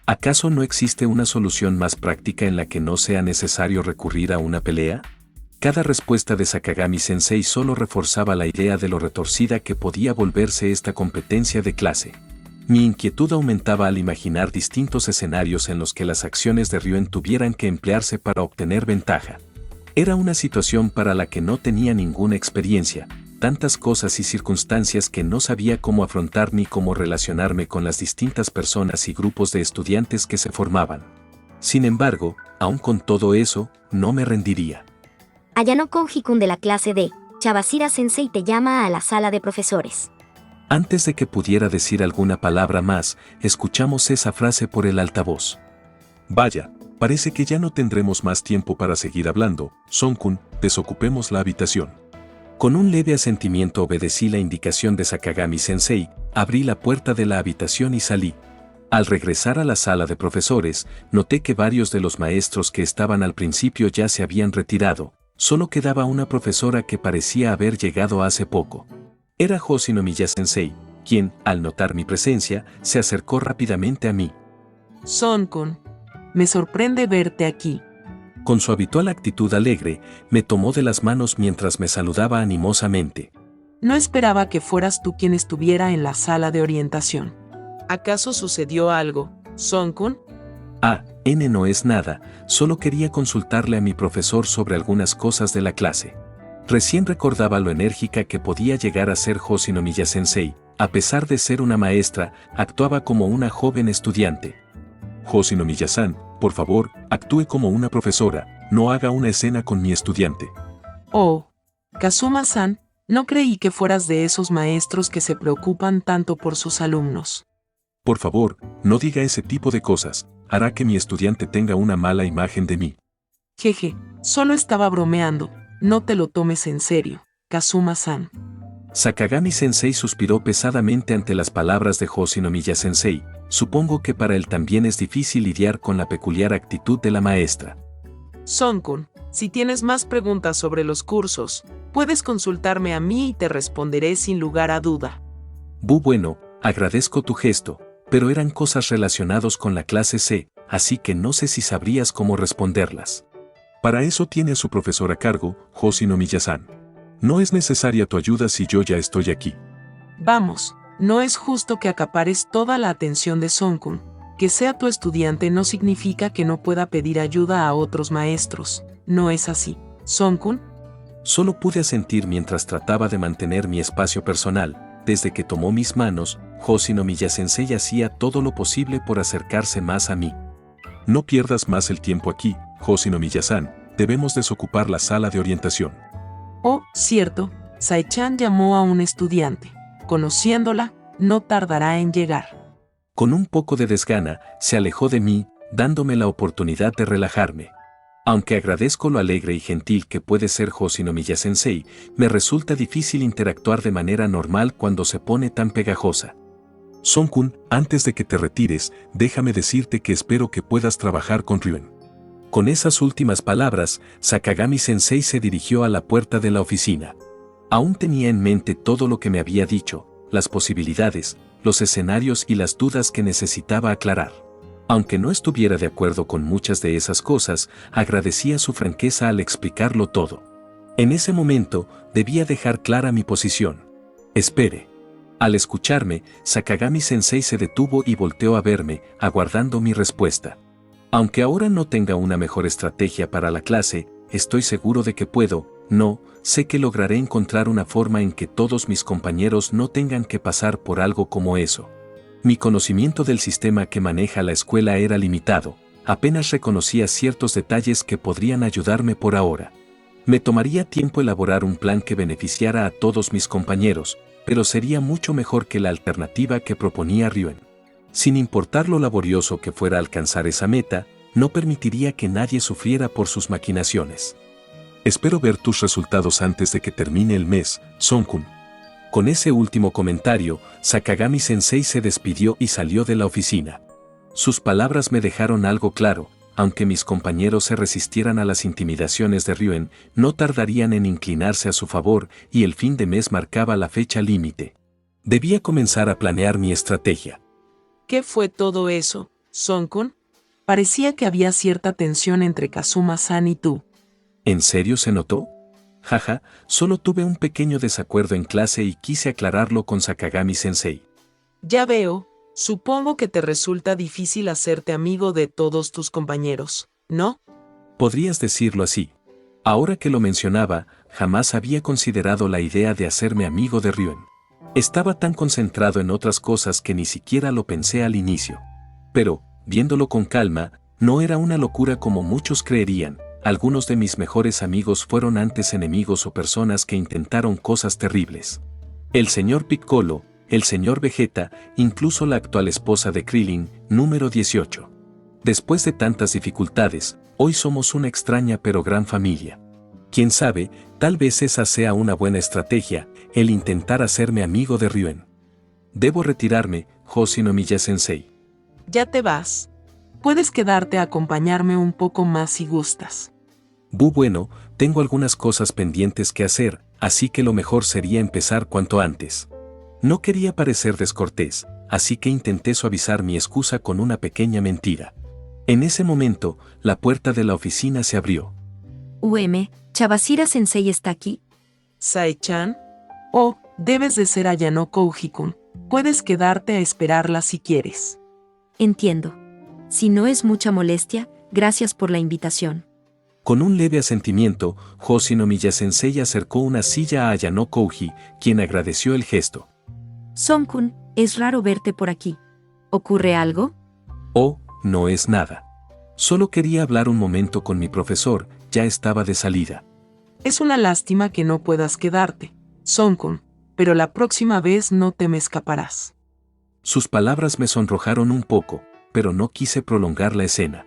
¿Acaso no existe una solución más práctica en la que no sea necesario recurrir a una pelea? Cada respuesta de Sakagami-sensei solo reforzaba la idea de lo retorcida que podía volverse esta competencia de clase. Mi inquietud aumentaba al imaginar distintos escenarios en los que las acciones de Ryuen tuvieran que emplearse para obtener ventaja. Era una situación para la que no tenía ninguna experiencia, tantas cosas y circunstancias que no sabía cómo afrontar ni cómo relacionarme con las distintas personas y grupos de estudiantes que se formaban. Sin embargo, aun con todo eso, no me rendiría. Ayanoko Hikun de la clase D, Chabashira Sensei te llama a la sala de profesores. Antes de que pudiera decir alguna palabra más, escuchamos esa frase por el altavoz. Vaya, parece que ya no tendremos más tiempo para seguir hablando, Son-kun, desocupemos la habitación. Con un leve asentimiento obedecí la indicación de Sakagami-sensei, abrí la puerta de la habitación y salí. Al regresar a la sala de profesores, noté que varios de los maestros que estaban al principio ya se habían retirado, solo quedaba una profesora que parecía haber llegado hace poco. Era Hoshinomiya-sensei, quien, al notar mi presencia, se acercó rápidamente a mí. Son-kun, me sorprende verte aquí. Con su habitual actitud alegre, me tomó de las manos mientras me saludaba animosamente. No esperaba que fueras tú quien estuviera en la sala de orientación. ¿Acaso sucedió algo, Son-kun? No es nada, solo quería consultarle a mi profesor sobre algunas cosas de la clase. Recién recordaba lo enérgica que podía llegar a ser Hoshinomiya-sensei, a pesar de ser una maestra, actuaba como una joven estudiante. Hoshinomiya-san, por favor, actúe como una profesora, no haga una escena con mi estudiante. Oh, Kazuma-san, no creí que fueras de esos maestros que se preocupan tanto por sus alumnos. Por favor, no diga ese tipo de cosas, hará que mi estudiante tenga una mala imagen de mí. Jeje, solo estaba bromeando, no te lo tomes en serio, Kazuma-san. Sakagami-sensei suspiró pesadamente ante las palabras de Hoshinomiya-sensei. Supongo que para él también es difícil lidiar con la peculiar actitud de la maestra. Son-kun, si tienes más preguntas sobre los cursos, puedes consultarme a mí y te responderé sin lugar a duda. Bueno, agradezco tu gesto, pero eran cosas relacionadas con la clase C, así que no sé si sabrías cómo responderlas. Para eso tiene a su profesor a cargo, Hoshinomiya-san. No es necesaria tu ayuda si yo ya estoy aquí. Vamos. No es justo que acapares toda la atención de Son-kun. Que sea tu estudiante no significa que no pueda pedir ayuda a otros maestros. ¿No es así, Son-kun? Solo pude asentir mientras trataba de mantener mi espacio personal. Desde que tomó mis manos, Hoshinomiya-sensei hacía todo lo posible por acercarse más a mí. No pierdas más el tiempo aquí, Hoshinomiya-san. Debemos desocupar la sala de orientación. Oh, cierto, Sai-chan llamó a un estudiante. Conociéndola, no tardará en llegar. Con un poco de desgana, se alejó de mí, dándome la oportunidad de relajarme. Aunque agradezco lo alegre y gentil que puede ser Hoshinomiya Sensei, me resulta difícil interactuar de manera normal cuando se pone tan pegajosa. Son-kun, antes de que te retires, déjame decirte que espero que puedas trabajar con Ryuen. Con esas últimas palabras, Sakagami Sensei se dirigió a la puerta de la oficina. Aún tenía en mente todo lo que me había dicho, las posibilidades, los escenarios y las dudas que necesitaba aclarar. Aunque no estuviera de acuerdo con muchas de esas cosas, agradecía su franqueza al explicarlo todo. En ese momento, debía dejar clara mi posición. Espere. Al escucharme, Sakagami Sensei se detuvo y volteó a verme, aguardando mi respuesta. Aunque ahora no tenga una mejor estrategia para la clase, estoy seguro de que sé que lograré encontrar una forma en que todos mis compañeros no tengan que pasar por algo como eso. Mi conocimiento del sistema que maneja la escuela era limitado, apenas reconocía ciertos detalles que podrían ayudarme por ahora. Me tomaría tiempo elaborar un plan que beneficiara a todos mis compañeros, pero sería mucho mejor que la alternativa que proponía Ryuen. Sin importar lo laborioso que fuera alcanzar esa meta, no permitiría que nadie sufriera por sus maquinaciones. Espero ver tus resultados antes de que termine el mes, Son-kun. Con ese último comentario, Sakagami Sensei se despidió y salió de la oficina. Sus palabras me dejaron algo claro, aunque mis compañeros se resistieran a las intimidaciones de Ryuen, no tardarían en inclinarse a su favor y el fin de mes marcaba la fecha límite. Debía comenzar a planear mi estrategia. ¿Qué fue todo eso, Son-kun? Parecía que había cierta tensión entre Kazuma-san y tú. ¿En serio se notó? Jaja, solo tuve un pequeño desacuerdo en clase y quise aclararlo con Sakagami Sensei. Ya veo, supongo que te resulta difícil hacerte amigo de todos tus compañeros, ¿no? Podrías decirlo así. Ahora que lo mencionaba, jamás había considerado la idea de hacerme amigo de Ryuen. Estaba tan concentrado en otras cosas que ni siquiera lo pensé al inicio. Pero, viéndolo con calma, no era una locura como muchos creerían. Algunos de mis mejores amigos fueron antes enemigos o personas que intentaron cosas terribles. El señor Piccolo, el señor Vegeta, incluso la actual esposa de Krillin, número 18. Después de tantas dificultades, hoy somos una extraña pero gran familia. Quién sabe, tal vez esa sea una buena estrategia, el intentar hacerme amigo de Ryuen. Debo retirarme, Hoshinomiya Sensei. Ya te vas. Puedes quedarte a acompañarme un poco más si gustas. Bueno, tengo algunas cosas pendientes que hacer, así que lo mejor sería empezar cuanto antes. No quería parecer descortés, así que intenté suavizar mi excusa con una pequeña mentira. En ese momento, la puerta de la oficina se abrió. ¿Chabashira Sensei está aquí? ¿Sae-chan? Oh, debes de ser Ayano Kouji-kun. Puedes quedarte a esperarla si quieres. Entiendo. Si no es mucha molestia, gracias por la invitación. Con un leve asentimiento, Hoshinomiya Sensei acercó una silla a Ayano Kouji, quien agradeció el gesto. Son-kun, es raro verte por aquí. ¿Ocurre algo? Oh, no es nada. Solo quería hablar un momento con mi profesor, ya estaba de salida. Es una lástima que no puedas quedarte, Son-kun, pero la próxima vez no te me escaparás. Sus palabras me sonrojaron un poco, pero no quise prolongar la escena.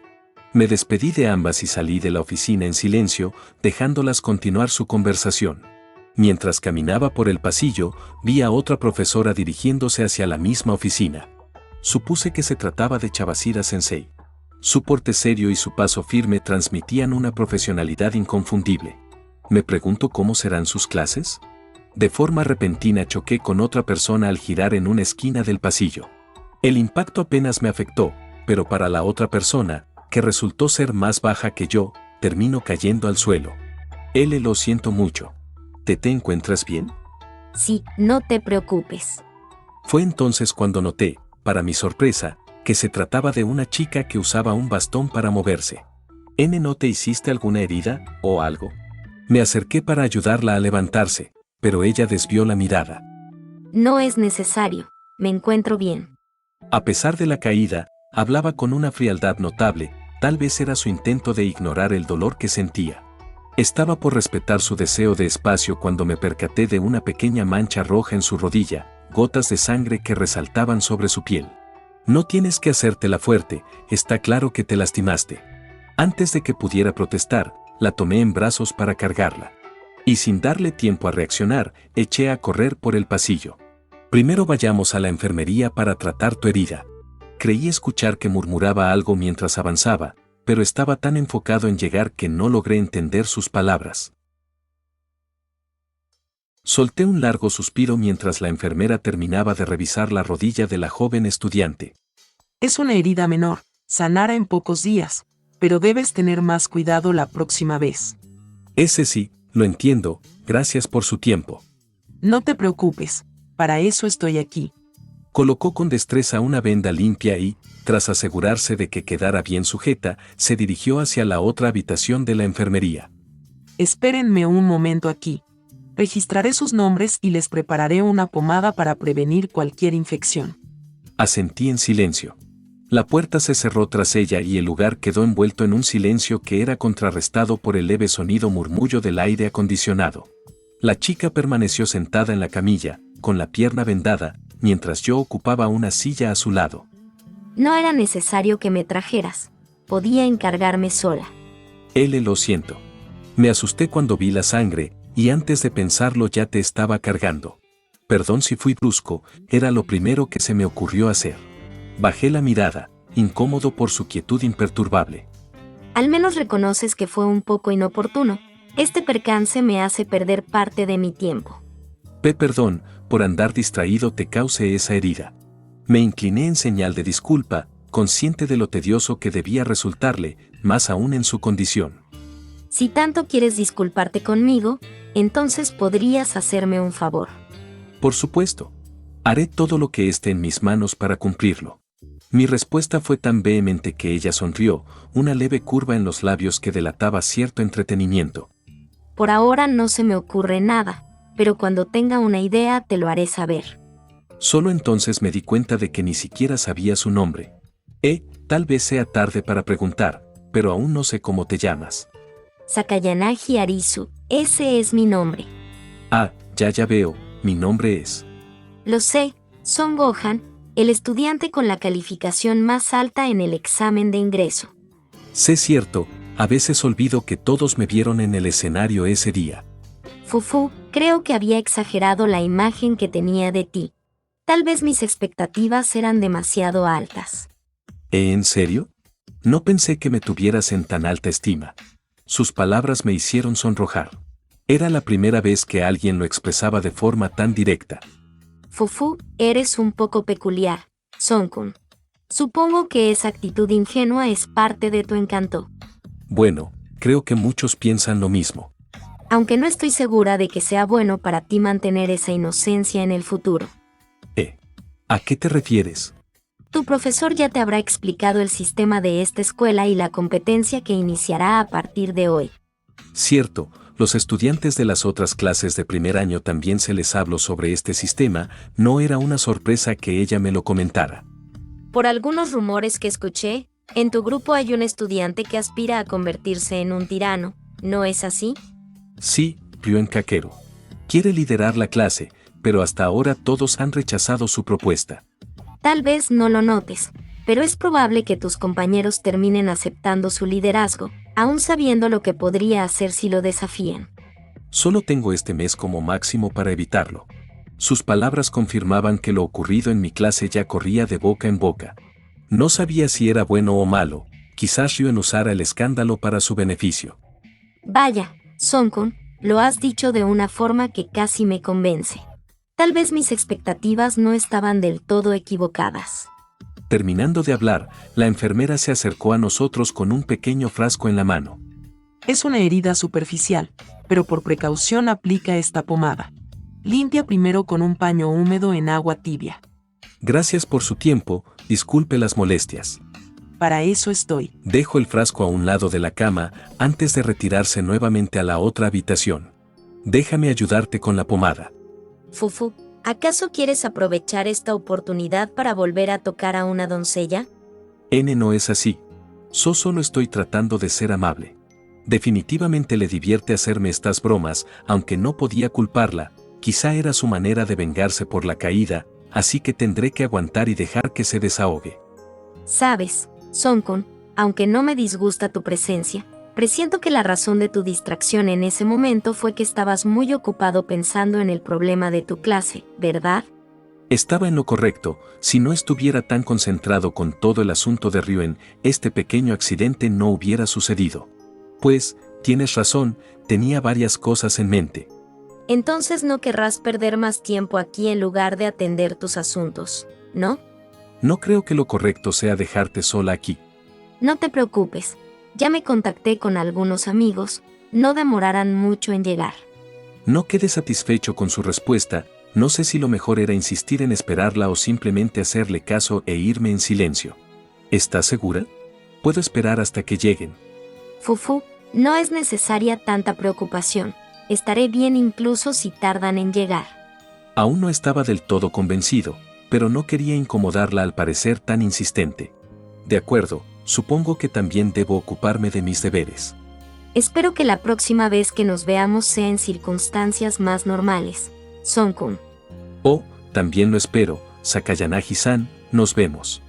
Me despedí de ambas y salí de la oficina en silencio, dejándolas continuar su conversación. Mientras caminaba por el pasillo, vi a otra profesora dirigiéndose hacia la misma oficina. Supuse que se trataba de Chabashira Sensei. Su porte serio y su paso firme transmitían una profesionalidad inconfundible. Me pregunto cómo serán sus clases. De forma repentina choqué con otra persona al girar en una esquina del pasillo. El impacto apenas me afectó, pero para la otra persona, que resultó ser más baja que yo, terminó cayendo al suelo. Lo siento mucho. ¿Te encuentras bien? Sí, no te preocupes. Fue entonces cuando noté, para mi sorpresa, que se trataba de una chica que usaba un bastón para moverse. ¿No te hiciste alguna herida, o algo? Me acerqué para ayudarla a levantarse, pero ella desvió la mirada. No es necesario, me encuentro bien. A pesar de la caída, hablaba con una frialdad notable, tal vez era su intento de ignorar el dolor que sentía. Estaba por respetar su deseo de espacio cuando me percaté de una pequeña mancha roja en su rodilla, gotas de sangre que resaltaban sobre su piel. No tienes que hacértela fuerte, está claro que te lastimaste. Antes de que pudiera protestar, la tomé en brazos para cargarla. Y sin darle tiempo a reaccionar, eché a correr por el pasillo. Primero vayamos a la enfermería para tratar tu herida. Creí escuchar que murmuraba algo mientras avanzaba, pero estaba tan enfocado en llegar que no logré entender sus palabras. Solté un largo suspiro mientras la enfermera terminaba de revisar la rodilla de la joven estudiante. Es una herida menor, sanará en pocos días, pero debes tener más cuidado la próxima vez. Ese sí, lo entiendo, gracias por su tiempo. No te preocupes, para eso estoy aquí. Colocó con destreza una venda limpia y, tras asegurarse de que quedara bien sujeta, se dirigió hacia la otra habitación de la enfermería. Espérenme un momento aquí. Registraré sus nombres y les prepararé una pomada para prevenir cualquier infección. Asentí en silencio. La puerta se cerró tras ella y el lugar quedó envuelto en un silencio que era contrarrestado por el leve sonido murmullo del aire acondicionado. La chica permaneció sentada en la camilla, con la pierna vendada, mientras yo ocupaba una silla a su lado. No era necesario que me trajeras. Podía encargarme sola. Lo siento. Me asusté cuando vi la sangre, y antes de pensarlo ya te estaba cargando. Perdón si fui brusco, era lo primero que se me ocurrió hacer. Bajé la mirada, incómodo por su quietud imperturbable. Al menos reconoces que fue un poco inoportuno. Este percance me hace perder parte de mi tiempo. Perdón, por andar distraído te cause esa herida. Me incliné en señal de disculpa, consciente de lo tedioso que debía resultarle, más aún en su condición. Si tanto quieres disculparte conmigo, entonces podrías hacerme un favor. Por supuesto. Haré todo lo que esté en mis manos para cumplirlo. Mi respuesta fue tan vehemente que ella sonrió, una leve curva en los labios que delataba cierto entretenimiento. Por ahora no se me ocurre nada, pero cuando tenga una idea te lo haré saber. Solo entonces me di cuenta de que ni siquiera sabía su nombre. Tal vez sea tarde para preguntar, pero aún no sé cómo te llamas. Sakayanagi Arisu, ese es mi nombre. Ya veo, mi nombre es. Lo sé, Son Gohan, el estudiante con la calificación más alta en el examen de ingreso. Sé cierto, a veces olvido que todos me vieron en el escenario ese día. Fufu, creo que había exagerado la imagen que tenía de ti. Tal vez mis expectativas eran demasiado altas. ¿En serio? No pensé que me tuvieras en tan alta estima. Sus palabras me hicieron sonrojar. Era la primera vez que alguien lo expresaba de forma tan directa. Fufu, eres un poco peculiar, Son-kun. Supongo que esa actitud ingenua es parte de tu encanto. Bueno, creo que muchos piensan lo mismo. Aunque no estoy segura de que sea bueno para ti mantener esa inocencia en el futuro. ¿A qué te refieres? Tu profesor ya te habrá explicado el sistema de esta escuela y la competencia que iniciará a partir de hoy. Cierto, los estudiantes de las otras clases de primer año también se les habló sobre este sistema, no era una sorpresa que ella me lo comentara. Por algunos rumores que escuché, en tu grupo hay un estudiante que aspira a convertirse en un tirano, ¿no es así? Sí, Ryuen Kakeru. Quiere liderar la clase, pero hasta ahora todos han rechazado su propuesta. Tal vez no lo notes, pero es probable que tus compañeros terminen aceptando su liderazgo, aún sabiendo lo que podría hacer si lo desafían. Solo tengo este mes como máximo para evitarlo. Sus palabras confirmaban que lo ocurrido en mi clase ya corría de boca en boca. No sabía si era bueno o malo, quizás Ryuen usara el escándalo para su beneficio. Vaya, Son-kun, lo has dicho de una forma que casi me convence. Tal vez mis expectativas no estaban del todo equivocadas. Terminando de hablar, la enfermera se acercó a nosotros con un pequeño frasco en la mano. Es una herida superficial, pero por precaución aplica esta pomada. Limpia primero con un paño húmedo en agua tibia. Gracias por su tiempo, disculpe las molestias. Para eso estoy. Dejo el frasco a un lado de la cama antes de retirarse nuevamente a la otra habitación. Déjame ayudarte con la pomada. Fufu, ¿acaso quieres aprovechar esta oportunidad para volver a tocar a una doncella? No es así. Solo estoy tratando de ser amable. Definitivamente le divierte hacerme estas bromas, aunque no podía culparla, quizá era su manera de vengarse por la caída, así que tendré que aguantar y dejar que se desahogue. Sabes, Son-kun, Aunque no me disgusta tu presencia, presiento que la razón de tu distracción en ese momento fue que estabas muy ocupado pensando en el problema de tu clase, ¿verdad? Estaba en lo correcto. Si no estuviera tan concentrado con todo el asunto de Ryuen, este pequeño accidente no hubiera sucedido. Pues, tienes razón, tenía varias cosas en mente. Entonces no querrás perder más tiempo aquí en lugar de atender tus asuntos, ¿no? No creo que lo correcto sea dejarte sola aquí. No te preocupes, ya me contacté con algunos amigos, no demorarán mucho en llegar. No quedé satisfecho con su respuesta. No sé si lo mejor era insistir en esperarla o simplemente hacerle caso e irme en silencio. ¿Estás segura? Puedo esperar hasta que lleguen. Fufu, no es necesaria tanta preocupación. Estaré bien incluso si tardan en llegar. Aún no estaba del todo convencido, pero no quería incomodarla al parecer tan insistente. De acuerdo, supongo que también debo ocuparme de mis deberes. Espero que la próxima vez que nos veamos sea en circunstancias más normales. Son-kun. Oh, también lo espero, Sakayanagi-san, nos vemos.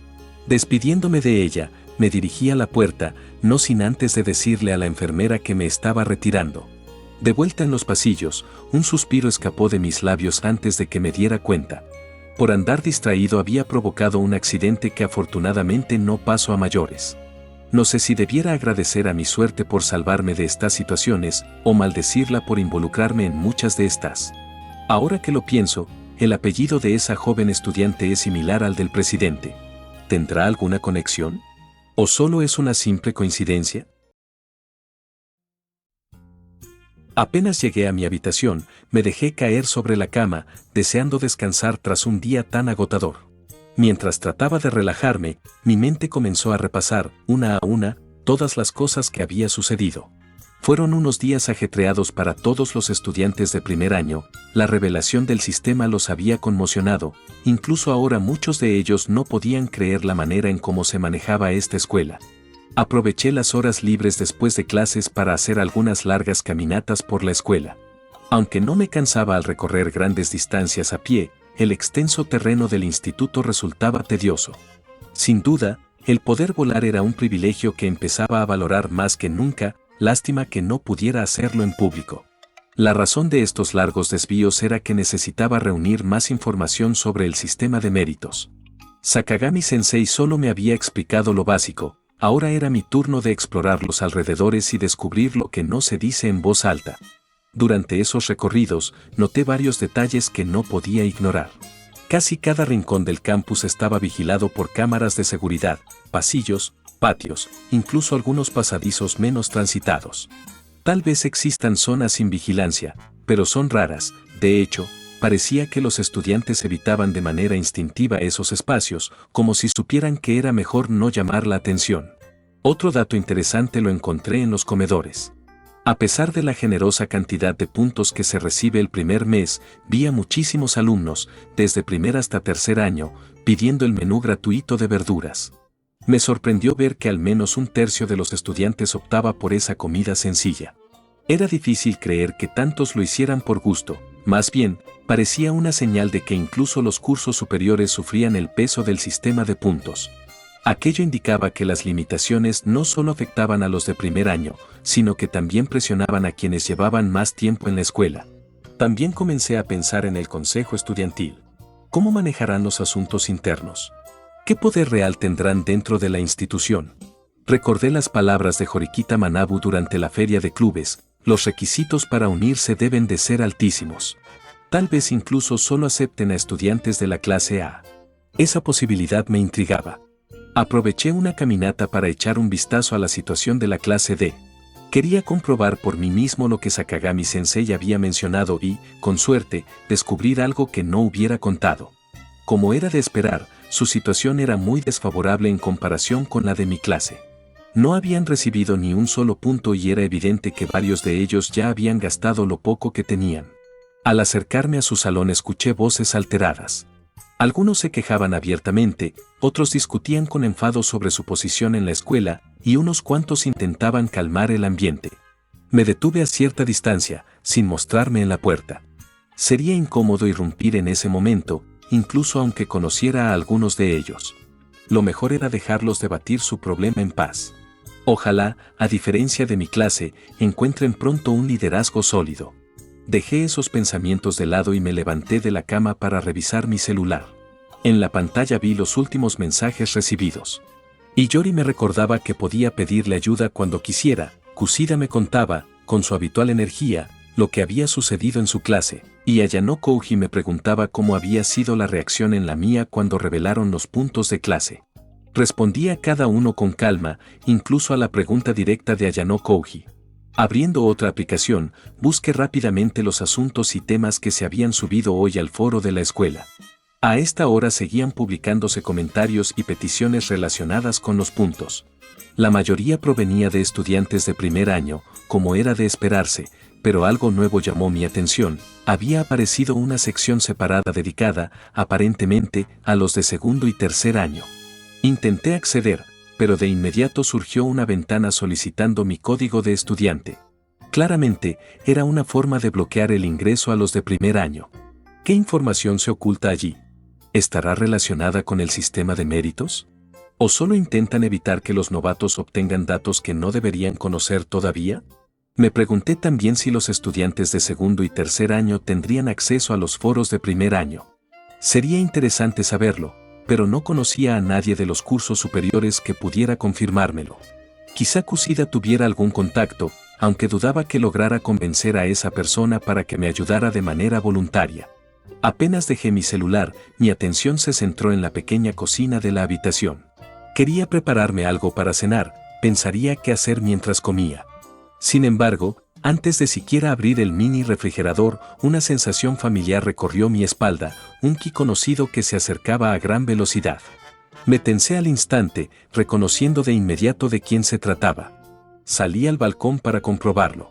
Despidiéndome de ella, me dirigí a la puerta, no sin antes de decirle a la enfermera que me estaba retirando. De vuelta en los pasillos, un suspiro escapó de mis labios antes de que me diera cuenta. Por andar distraído había provocado un accidente que afortunadamente no pasó a mayores. No sé si debiera agradecer a mi suerte por salvarme de estas situaciones o maldecirla por involucrarme en muchas de estas. Ahora que lo pienso, el apellido de esa joven estudiante es similar al del presidente. ¿Tendrá alguna conexión? ¿O solo es una simple coincidencia? Apenas llegué a mi habitación, me dejé caer sobre la cama, deseando descansar tras un día tan agotador. Mientras trataba de relajarme, mi mente comenzó a repasar, una a una, todas las cosas que había sucedido. Fueron unos días ajetreados para todos los estudiantes de primer año, la revelación del sistema los había conmocionado, incluso ahora muchos de ellos no podían creer la manera en cómo se manejaba esta escuela. Aproveché las horas libres después de clases para hacer algunas largas caminatas por la escuela. Aunque no me cansaba al recorrer grandes distancias a pie, el extenso terreno del instituto resultaba tedioso. Sin duda, el poder volar era un privilegio que empezaba a valorar más que nunca. Lástima que no pudiera hacerlo en público. La razón de estos largos desvíos era que necesitaba reunir más información sobre el sistema de méritos. Sakagami-sensei solo me había explicado lo básico, ahora era mi turno de explorar los alrededores y descubrir lo que no se dice en voz alta. Durante esos recorridos, noté varios detalles que no podía ignorar. Casi cada rincón del campus estaba vigilado por cámaras de seguridad, pasillos, patios, incluso algunos pasadizos menos transitados. Tal vez existan zonas sin vigilancia, pero son raras. De hecho, parecía que los estudiantes evitaban de manera instintiva esos espacios, como si supieran que era mejor no llamar la atención. Otro dato interesante lo encontré en los comedores. A pesar de la generosa cantidad de puntos que se recibe el primer mes, vi a muchísimos alumnos, desde primer hasta tercer año, pidiendo el menú gratuito de verduras. Me sorprendió ver que al menos un tercio de los estudiantes optaba por esa comida sencilla. Era difícil creer que tantos lo hicieran por gusto, más bien, parecía una señal de que incluso los cursos superiores sufrían el peso del sistema de puntos. Aquello indicaba que las limitaciones no solo afectaban a los de primer año, sino que también presionaban a quienes llevaban más tiempo en la escuela. También comencé a pensar en el consejo estudiantil. ¿Cómo manejarán los asuntos internos? ¿Qué poder real tendrán dentro de la institución? Recordé las palabras de Horikita Manabu durante la feria de clubes: los requisitos para unirse deben de ser altísimos. Tal vez incluso solo acepten a estudiantes de la clase A. Esa posibilidad me intrigaba. Aproveché una caminata para echar un vistazo a la situación de la clase D. Quería comprobar por mí mismo lo que Sakagami-sensei había mencionado y, con suerte, descubrir algo que no hubiera contado. Como era de esperar, su situación era muy desfavorable en comparación con la de mi clase. No habían recibido ni un solo punto y era evidente que varios de ellos ya habían gastado lo poco que tenían. Al acercarme a su salón escuché voces alteradas. Algunos se quejaban abiertamente, otros discutían con enfado sobre su posición en la escuela, y unos cuantos intentaban calmar el ambiente. Me detuve a cierta distancia, sin mostrarme en la puerta. Sería incómodo irrumpir en ese momento, incluso aunque conociera a algunos de ellos. lo mejor era dejarlos debatir su problema en paz. Ojalá, a diferencia de mi clase, encuentren pronto un liderazgo sólido. Dejé esos pensamientos de lado y me levanté de la cama para revisar mi celular. En la pantalla vi los últimos mensajes recibidos. Iyori me recordaba que podía pedirle ayuda cuando quisiera. Kusida me contaba, con su habitual energía, lo que había sucedido en su clase, y Ayano Kouji me preguntaba cómo había sido la reacción en la mía cuando revelaron los puntos de clase. Respondía cada uno con calma, incluso a la pregunta directa de Ayano Kouji. Abriendo otra aplicación, busqué rápidamente los asuntos y temas que se habían subido hoy al foro de la escuela. A esta hora seguían publicándose comentarios y peticiones relacionadas con los puntos. La mayoría provenía de estudiantes de primer año, como era de esperarse, pero algo nuevo llamó mi atención. Había aparecido una sección separada dedicada, aparentemente, a los de segundo y tercer año. Intenté acceder, pero de inmediato surgió una ventana solicitando mi código de estudiante. Claramente, era una forma de bloquear el ingreso a los de primer año. ¿Qué información se oculta allí? ¿Estará relacionada con el sistema de méritos? ¿O solo intentan evitar que los novatos obtengan datos que no deberían conocer todavía? Me pregunté también si los estudiantes de segundo y tercer año tendrían acceso a los foros de primer año. Sería interesante saberlo, pero no conocía a nadie de los cursos superiores que pudiera confirmármelo. Quizá Kusida tuviera algún contacto, aunque dudaba que lograra convencer a esa persona para que me ayudara de manera voluntaria. Apenas dejé mi celular, mi atención se centró en la pequeña cocina de la habitación. Quería prepararme algo para cenar, pensaría qué hacer mientras comía. Sin embargo, antes de siquiera abrir el mini refrigerador, una sensación familiar recorrió mi espalda, un ki conocido que se acercaba a gran velocidad. Me tensé al instante, reconociendo de inmediato de quién se trataba. Salí al balcón para comprobarlo.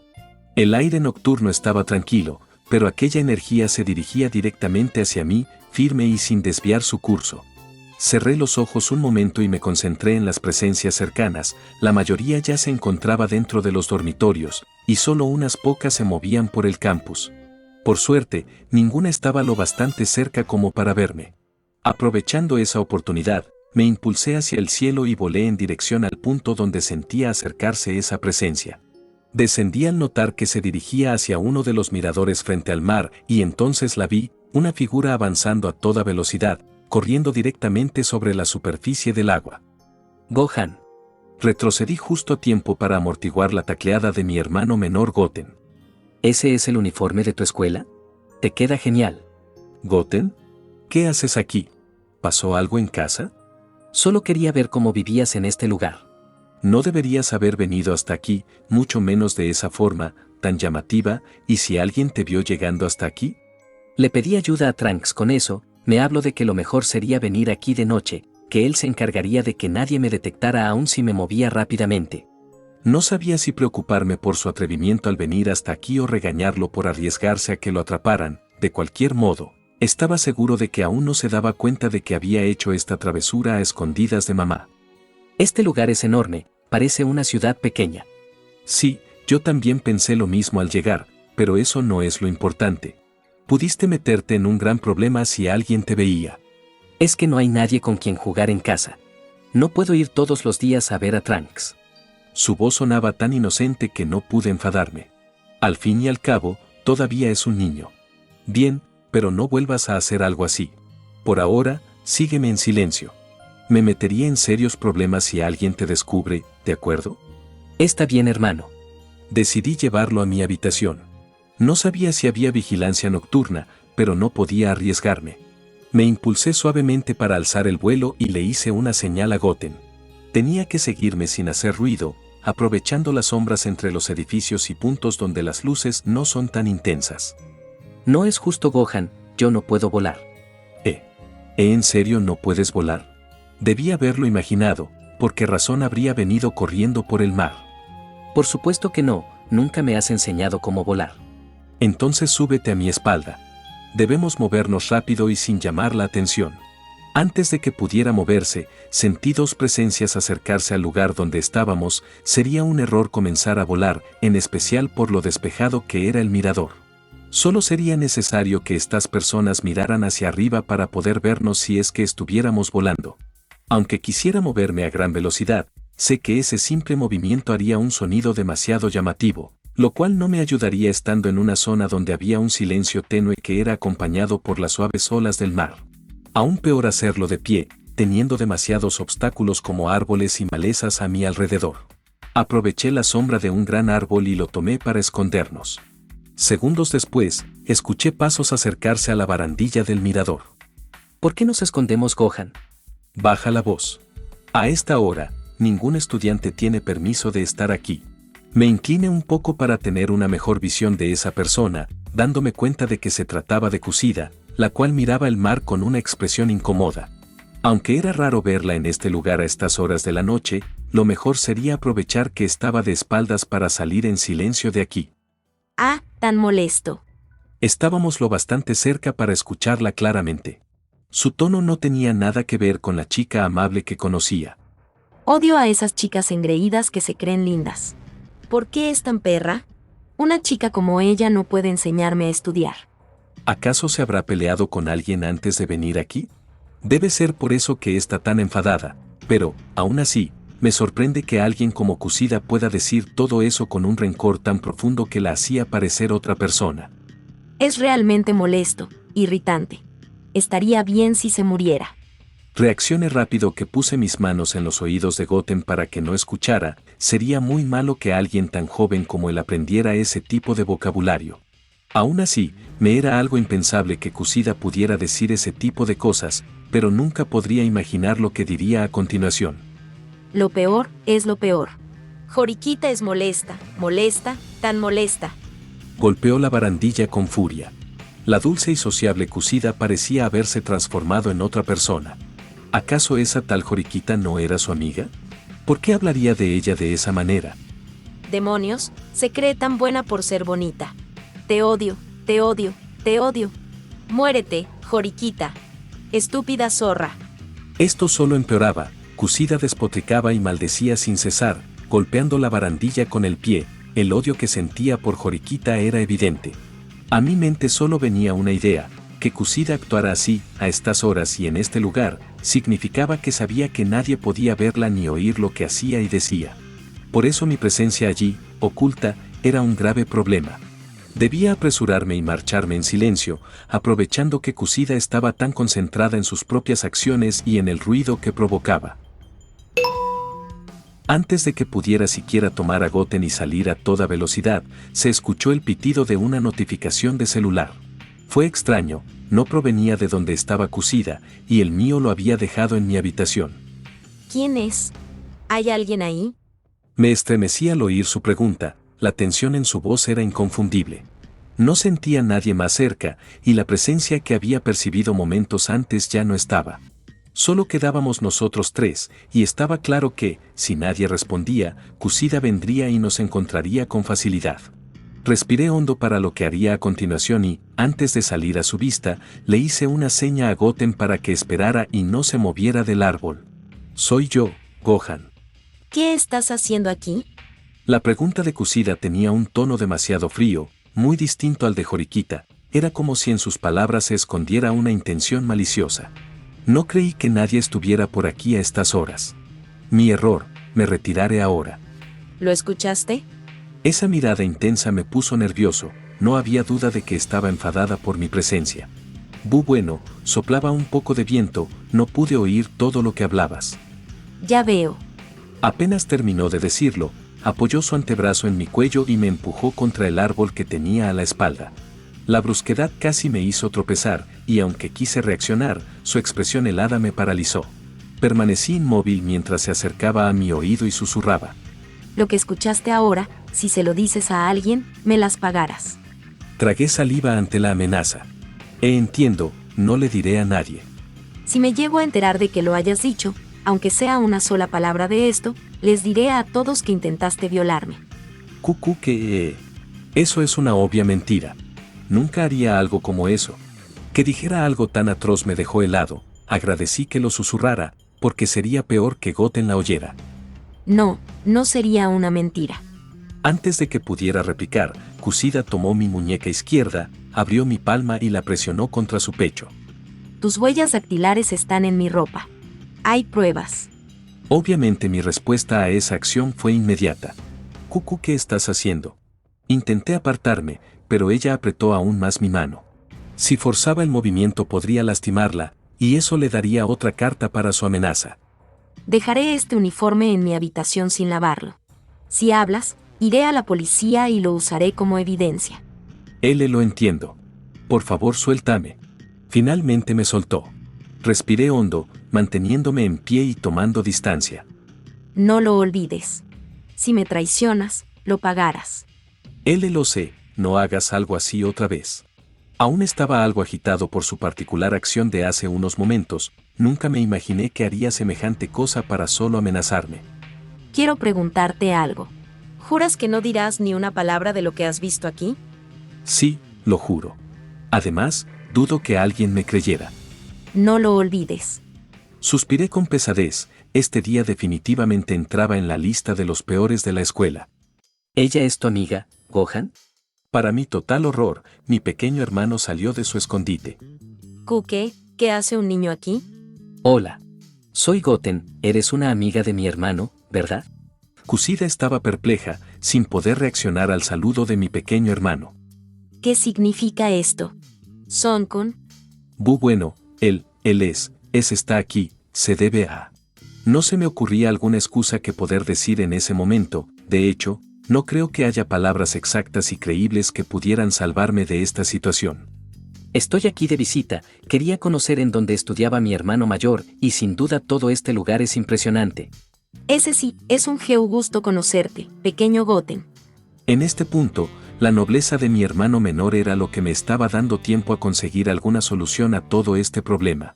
El aire nocturno estaba tranquilo, pero aquella energía se dirigía directamente hacia mí, firme y sin desviar su curso. Cerré los ojos un momento y me concentré en las presencias cercanas. La mayoría ya se encontraba dentro de los dormitorios, y solo unas pocas se movían por el campus. Por suerte, ninguna estaba lo bastante cerca como para verme. Aprovechando esa oportunidad, me impulsé hacia el cielo y volé en dirección al punto donde sentía acercarse esa presencia. Descendí al notar que se dirigía hacia uno de los miradores frente al mar, y entonces la vi, una figura avanzando a toda velocidad, corriendo directamente sobre la superficie del agua. Gohan. Retrocedí justo a tiempo para amortiguar la tacleada de mi hermano menor Goten. ¿Ese es el uniforme de tu escuela? Te queda genial. ¿Goten? ¿Qué haces aquí? ¿Pasó algo en casa? Solo quería ver cómo vivías en este lugar. No deberías haber venido hasta aquí, mucho menos de esa forma, tan llamativa, y si alguien te vio llegando hasta aquí. Le pedí ayuda a Trunks con eso. Me habló de que lo mejor sería venir aquí de noche, que él se encargaría de que nadie me detectara aun si me movía rápidamente. No sabía si preocuparme por su atrevimiento al venir hasta aquí o regañarlo por arriesgarse a que lo atraparan. De cualquier modo, estaba seguro de que aún no se daba cuenta de que había hecho esta travesura a escondidas de mamá. Este lugar es enorme, parece una ciudad pequeña. Sí, yo también pensé lo mismo al llegar, pero eso no es lo importante. Pudiste meterte en un gran problema si alguien te veía. Es que no hay nadie con quien jugar en casa. No puedo ir todos los días a ver a Trunks. Su voz sonaba tan inocente que no pude enfadarme. Al fin y al cabo, todavía es un niño. Bien, pero no vuelvas a hacer algo así. Por ahora, sígueme en silencio. Me metería en serios problemas si alguien te descubre, ¿de acuerdo? Está bien, hermano. Decidí llevarlo a mi habitación. No sabía si había vigilancia nocturna, pero no podía arriesgarme. Me impulsé suavemente para alzar el vuelo y le hice una señal a Goten. Tenía que seguirme sin hacer ruido, aprovechando las sombras entre los edificios y puntos donde las luces no son tan intensas. No es justo, Gohan, yo no puedo volar. ¿En serio no puedes volar? Debí haberlo imaginado, ¿por qué razón habría venido corriendo por el mar? Por supuesto que no, nunca me has enseñado cómo volar. Entonces súbete a mi espalda. Debemos movernos rápido y sin llamar la atención. Antes de que pudiera moverse, sentí dos presencias acercarse al lugar donde estábamos. Sería un error comenzar a volar, en especial por lo despejado que era el mirador. Solo sería necesario que estas personas miraran hacia arriba para poder vernos si es que estuviéramos volando. Aunque quisiera moverme a gran velocidad, sé que ese simple movimiento haría un sonido demasiado llamativo, lo cual no me ayudaría estando en una zona donde había un silencio tenue que era acompañado por las suaves olas del mar. Aún peor hacerlo de pie, teniendo demasiados obstáculos como árboles y malezas a mi alrededor. Aproveché la sombra de un gran árbol y lo tomé para escondernos. Segundos después, escuché pasos acercarse a la barandilla del mirador. ¿Por qué nos escondemos, Gohan? Baja la voz. A esta hora, ningún estudiante tiene permiso de estar aquí. Me incliné un poco para tener una mejor visión de esa persona, dándome cuenta de que se trataba de Kusida, la cual miraba el mar con una expresión incómoda. Aunque era raro verla en este lugar a estas horas de la noche, lo mejor sería aprovechar que estaba de espaldas para salir en silencio de aquí. Ah, tan molesto. Estábamos lo bastante cerca para escucharla claramente. Su tono no tenía nada que ver con la chica amable que conocía. Odio a esas chicas engreídas que se creen lindas. ¿Por qué es tan perra? Una chica como ella no puede enseñarme a estudiar. ¿Acaso se habrá peleado con alguien antes de venir aquí? Debe ser por eso que está tan enfadada, pero, aún así, me sorprende que alguien como Kusida pueda decir todo eso con un rencor tan profundo que la hacía parecer otra persona. Es realmente molesto, irritante. Estaría bien si se muriera. Reaccioné rápido que puse mis manos en los oídos de Goten para que no escuchara. Sería muy malo que alguien tan joven como él aprendiera ese tipo de vocabulario. Aún así, me era algo impensable que Kusida pudiera decir ese tipo de cosas, pero nunca podría imaginar lo que diría a continuación. Lo peor es lo peor. Horikita es molesta, molesta, tan molesta. Golpeó la barandilla con furia. La dulce y sociable Kusida parecía haberse transformado en otra persona. ¿Acaso esa tal Horikita no era su amiga? ¿Por qué hablaría de ella de esa manera? Demonios, se cree tan buena por ser bonita. Te odio, te odio, te odio. Muérete, Horikita. Estúpida zorra. Esto solo empeoraba. Kusida despotricaba y maldecía sin cesar, golpeando la barandilla con el pie. El odio que sentía por Horikita era evidente. A mi mente solo venía una idea: que Kusida actuara así, a estas horas y en este lugar, significaba que sabía que nadie podía verla ni oír lo que hacía y decía. Por eso mi presencia allí, oculta, era un grave problema. Debía apresurarme y marcharme en silencio, aprovechando que Kusida estaba tan concentrada en sus propias acciones y en el ruido que provocaba. Antes de que pudiera siquiera tomar a Goten y salir a toda velocidad, se escuchó el pitido de una notificación de celular. Fue extraño, no provenía de donde estaba Kusida, y el mío lo había dejado en mi habitación. ¿Quién es? ¿Hay alguien ahí? Me estremecí al oír su pregunta. La tensión en su voz era inconfundible. No sentía a nadie más cerca, y la presencia que había percibido momentos antes ya no estaba. Solo quedábamos nosotros tres, y estaba claro que, si nadie respondía, Kusida vendría y nos encontraría con facilidad. Respiré hondo para lo que haría a continuación y, antes de salir a su vista, le hice una seña a Goten para que esperara y no se moviera del árbol. Soy yo, Gohan. ¿Qué estás haciendo aquí? La pregunta de Kusida tenía un tono demasiado frío, muy distinto al de Horikita. Era como si en sus palabras se escondiera una intención maliciosa. No creí que nadie estuviera por aquí a estas horas. Mi error, me retiraré ahora. ¿Lo escuchaste? Esa mirada intensa me puso nervioso, no había duda de que estaba enfadada por mi presencia. Bueno, soplaba un poco de viento, no pude oír todo lo que hablabas. Ya veo. Apenas terminó de decirlo, apoyó su antebrazo en mi cuello y me empujó contra el árbol que tenía a la espalda. La brusquedad casi me hizo tropezar, y aunque quise reaccionar, su expresión helada me paralizó. Permanecí inmóvil mientras se acercaba a mi oído y susurraba. Lo que escuchaste ahora, si se lo dices a alguien, me las pagarás. Tragué saliva ante la amenaza. Entiendo, no le diré a nadie. Si me llego a enterar de que lo hayas dicho, aunque sea una sola palabra de esto, les diré a todos que intentaste violarme. Cucu que... Eso es una obvia mentira. Nunca haría algo como eso. Que dijera algo tan atroz me dejó helado. Agradecí que lo susurrara, porque sería peor que Goten la oyera. No, no sería una mentira. Antes de que pudiera replicar, Kusida tomó mi muñeca izquierda, abrió mi palma y la presionó contra su pecho. Tus huellas dactilares están en mi ropa. Hay pruebas. Obviamente mi respuesta a esa acción fue inmediata. Cucu, ¿qué estás haciendo? Intenté apartarme, pero ella apretó aún más mi mano. Si forzaba el movimiento podría lastimarla, y eso le daría otra carta para su amenaza. Dejaré este uniforme en mi habitación sin lavarlo. Si hablas, iré a la policía y lo usaré como evidencia. Lo entiendo. Por favor, suéltame. Finalmente me soltó. Respiré hondo, manteniéndome en pie y tomando distancia. No lo olvides. Si me traicionas, lo pagarás. Lo sé, no hagas algo así otra vez. Aún estaba algo agitado por su particular acción de hace unos momentos, nunca me imaginé que haría semejante cosa para solo amenazarme. Quiero preguntarte algo. ¿Juras que no dirás ni una palabra de lo que has visto aquí? Sí, lo juro. Además, dudo que alguien me creyera. No lo olvides. Suspiré con pesadez, este día definitivamente entraba en la lista de los peores de la escuela. ¿Ella es tu amiga, Gohan? Para mi total horror, mi pequeño hermano salió de su escondite. Kuke, ¿qué hace un niño aquí? Hola. Soy Goten, eres una amiga de mi hermano, ¿verdad? Kusida estaba perpleja, sin poder reaccionar al saludo de mi pequeño hermano. ¿Qué significa esto? Son-kun. Bueno, él está aquí, se debe a... No se me ocurría alguna excusa que poder decir en ese momento, de hecho, no creo que haya palabras exactas y creíbles que pudieran salvarme de esta situación. Estoy aquí de visita, quería conocer en dónde estudiaba mi hermano mayor, y sin duda todo este lugar es impresionante. Ese sí, es un gusto conocerte, pequeño Goten. En este punto, la nobleza de mi hermano menor era lo que me estaba dando tiempo a conseguir alguna solución a todo este problema.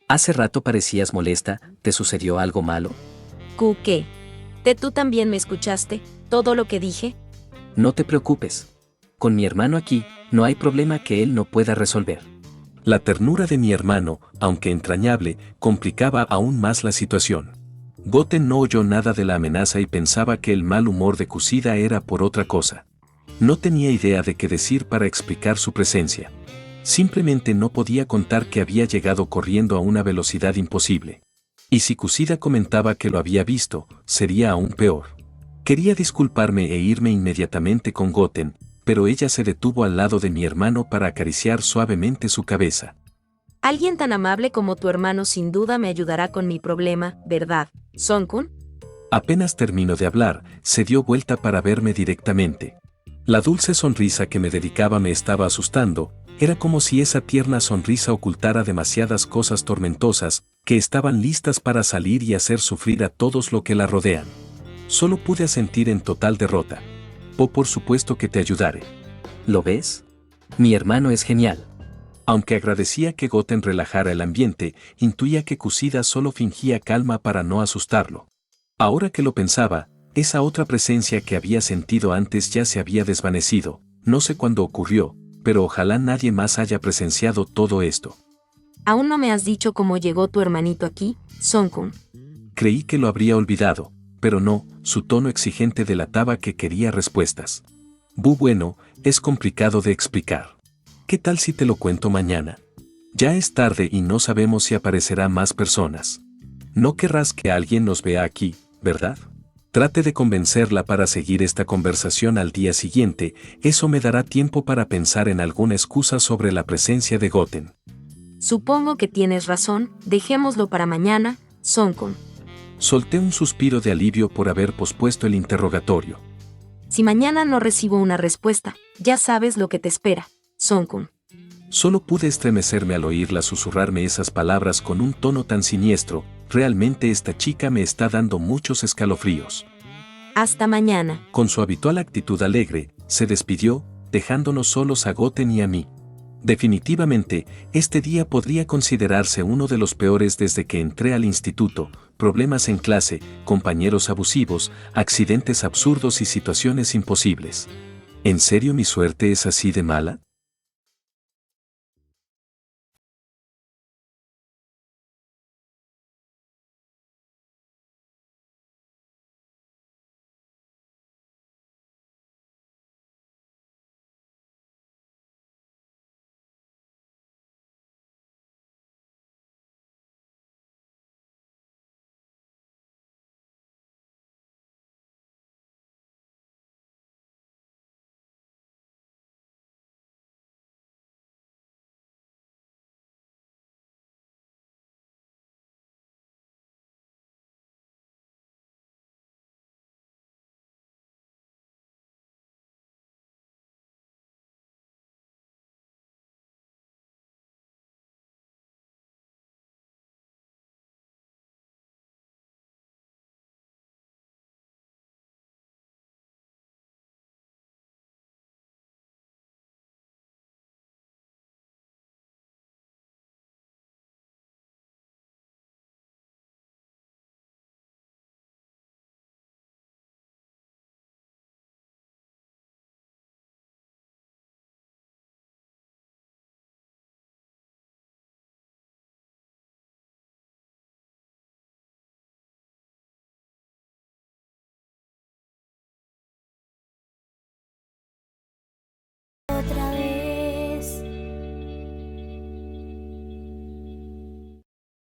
Hace rato parecías molesta, ¿te sucedió algo malo? Kuke, ¿tú también me escuchaste, todo lo que dije? No te preocupes. Con mi hermano aquí, no hay problema que él no pueda resolver. La ternura de mi hermano, aunque entrañable, complicaba aún más la situación. Goten no oyó nada de la amenaza y pensaba que el mal humor de Kusida era por otra cosa. No tenía idea de qué decir para explicar su presencia. Simplemente no podía contar que había llegado corriendo a una velocidad imposible. Y si Kusida comentaba que lo había visto, sería aún peor. Quería disculparme e irme inmediatamente con Goten, pero ella se detuvo al lado de mi hermano para acariciar suavemente su cabeza. Alguien tan amable como tu hermano sin duda me ayudará con mi problema, ¿verdad, Son-kun? Apenas terminó de hablar, se dio vuelta para verme directamente. La dulce sonrisa que me dedicaba me estaba asustando, era como si esa tierna sonrisa ocultara demasiadas cosas tormentosas, que estaban listas para salir y hacer sufrir a todos lo que la rodean. Solo pude sentir en total derrota. Por supuesto que te ayudaré. ¿Lo ves? Mi hermano es genial. Aunque agradecía que Goten relajara el ambiente, intuía que Kusida solo fingía calma para no asustarlo. Ahora que lo pensaba, esa otra presencia que había sentido antes ya se había desvanecido, no sé cuándo ocurrió, pero ojalá nadie más haya presenciado todo esto. Aún no me has dicho cómo llegó tu hermanito aquí, Son-kun. Creí que lo habría olvidado, pero no, su tono exigente delataba que quería respuestas. Bueno, es complicado de explicar. ¿Qué tal si te lo cuento mañana? Ya es tarde y no sabemos si aparecerán más personas. No querrás que alguien nos vea aquí, ¿verdad? Trate de convencerla para seguir esta conversación al día siguiente, eso me dará tiempo para pensar en alguna excusa sobre la presencia de Goten. Supongo que tienes razón, dejémoslo para mañana, Son-kun. Solté un suspiro de alivio por haber pospuesto el interrogatorio. Si mañana no recibo una respuesta, ya sabes lo que te espera, Son-kun. Solo pude estremecerme al oírla susurrarme esas palabras con un tono tan siniestro. Realmente esta chica me está dando muchos escalofríos. Hasta mañana. Con su habitual actitud alegre, se despidió, dejándonos solos a Goten y a mí. Definitivamente, este día podría considerarse uno de los peores desde que entré al instituto, problemas en clase, compañeros abusivos, accidentes absurdos y situaciones imposibles. ¿En serio mi suerte es así de mala?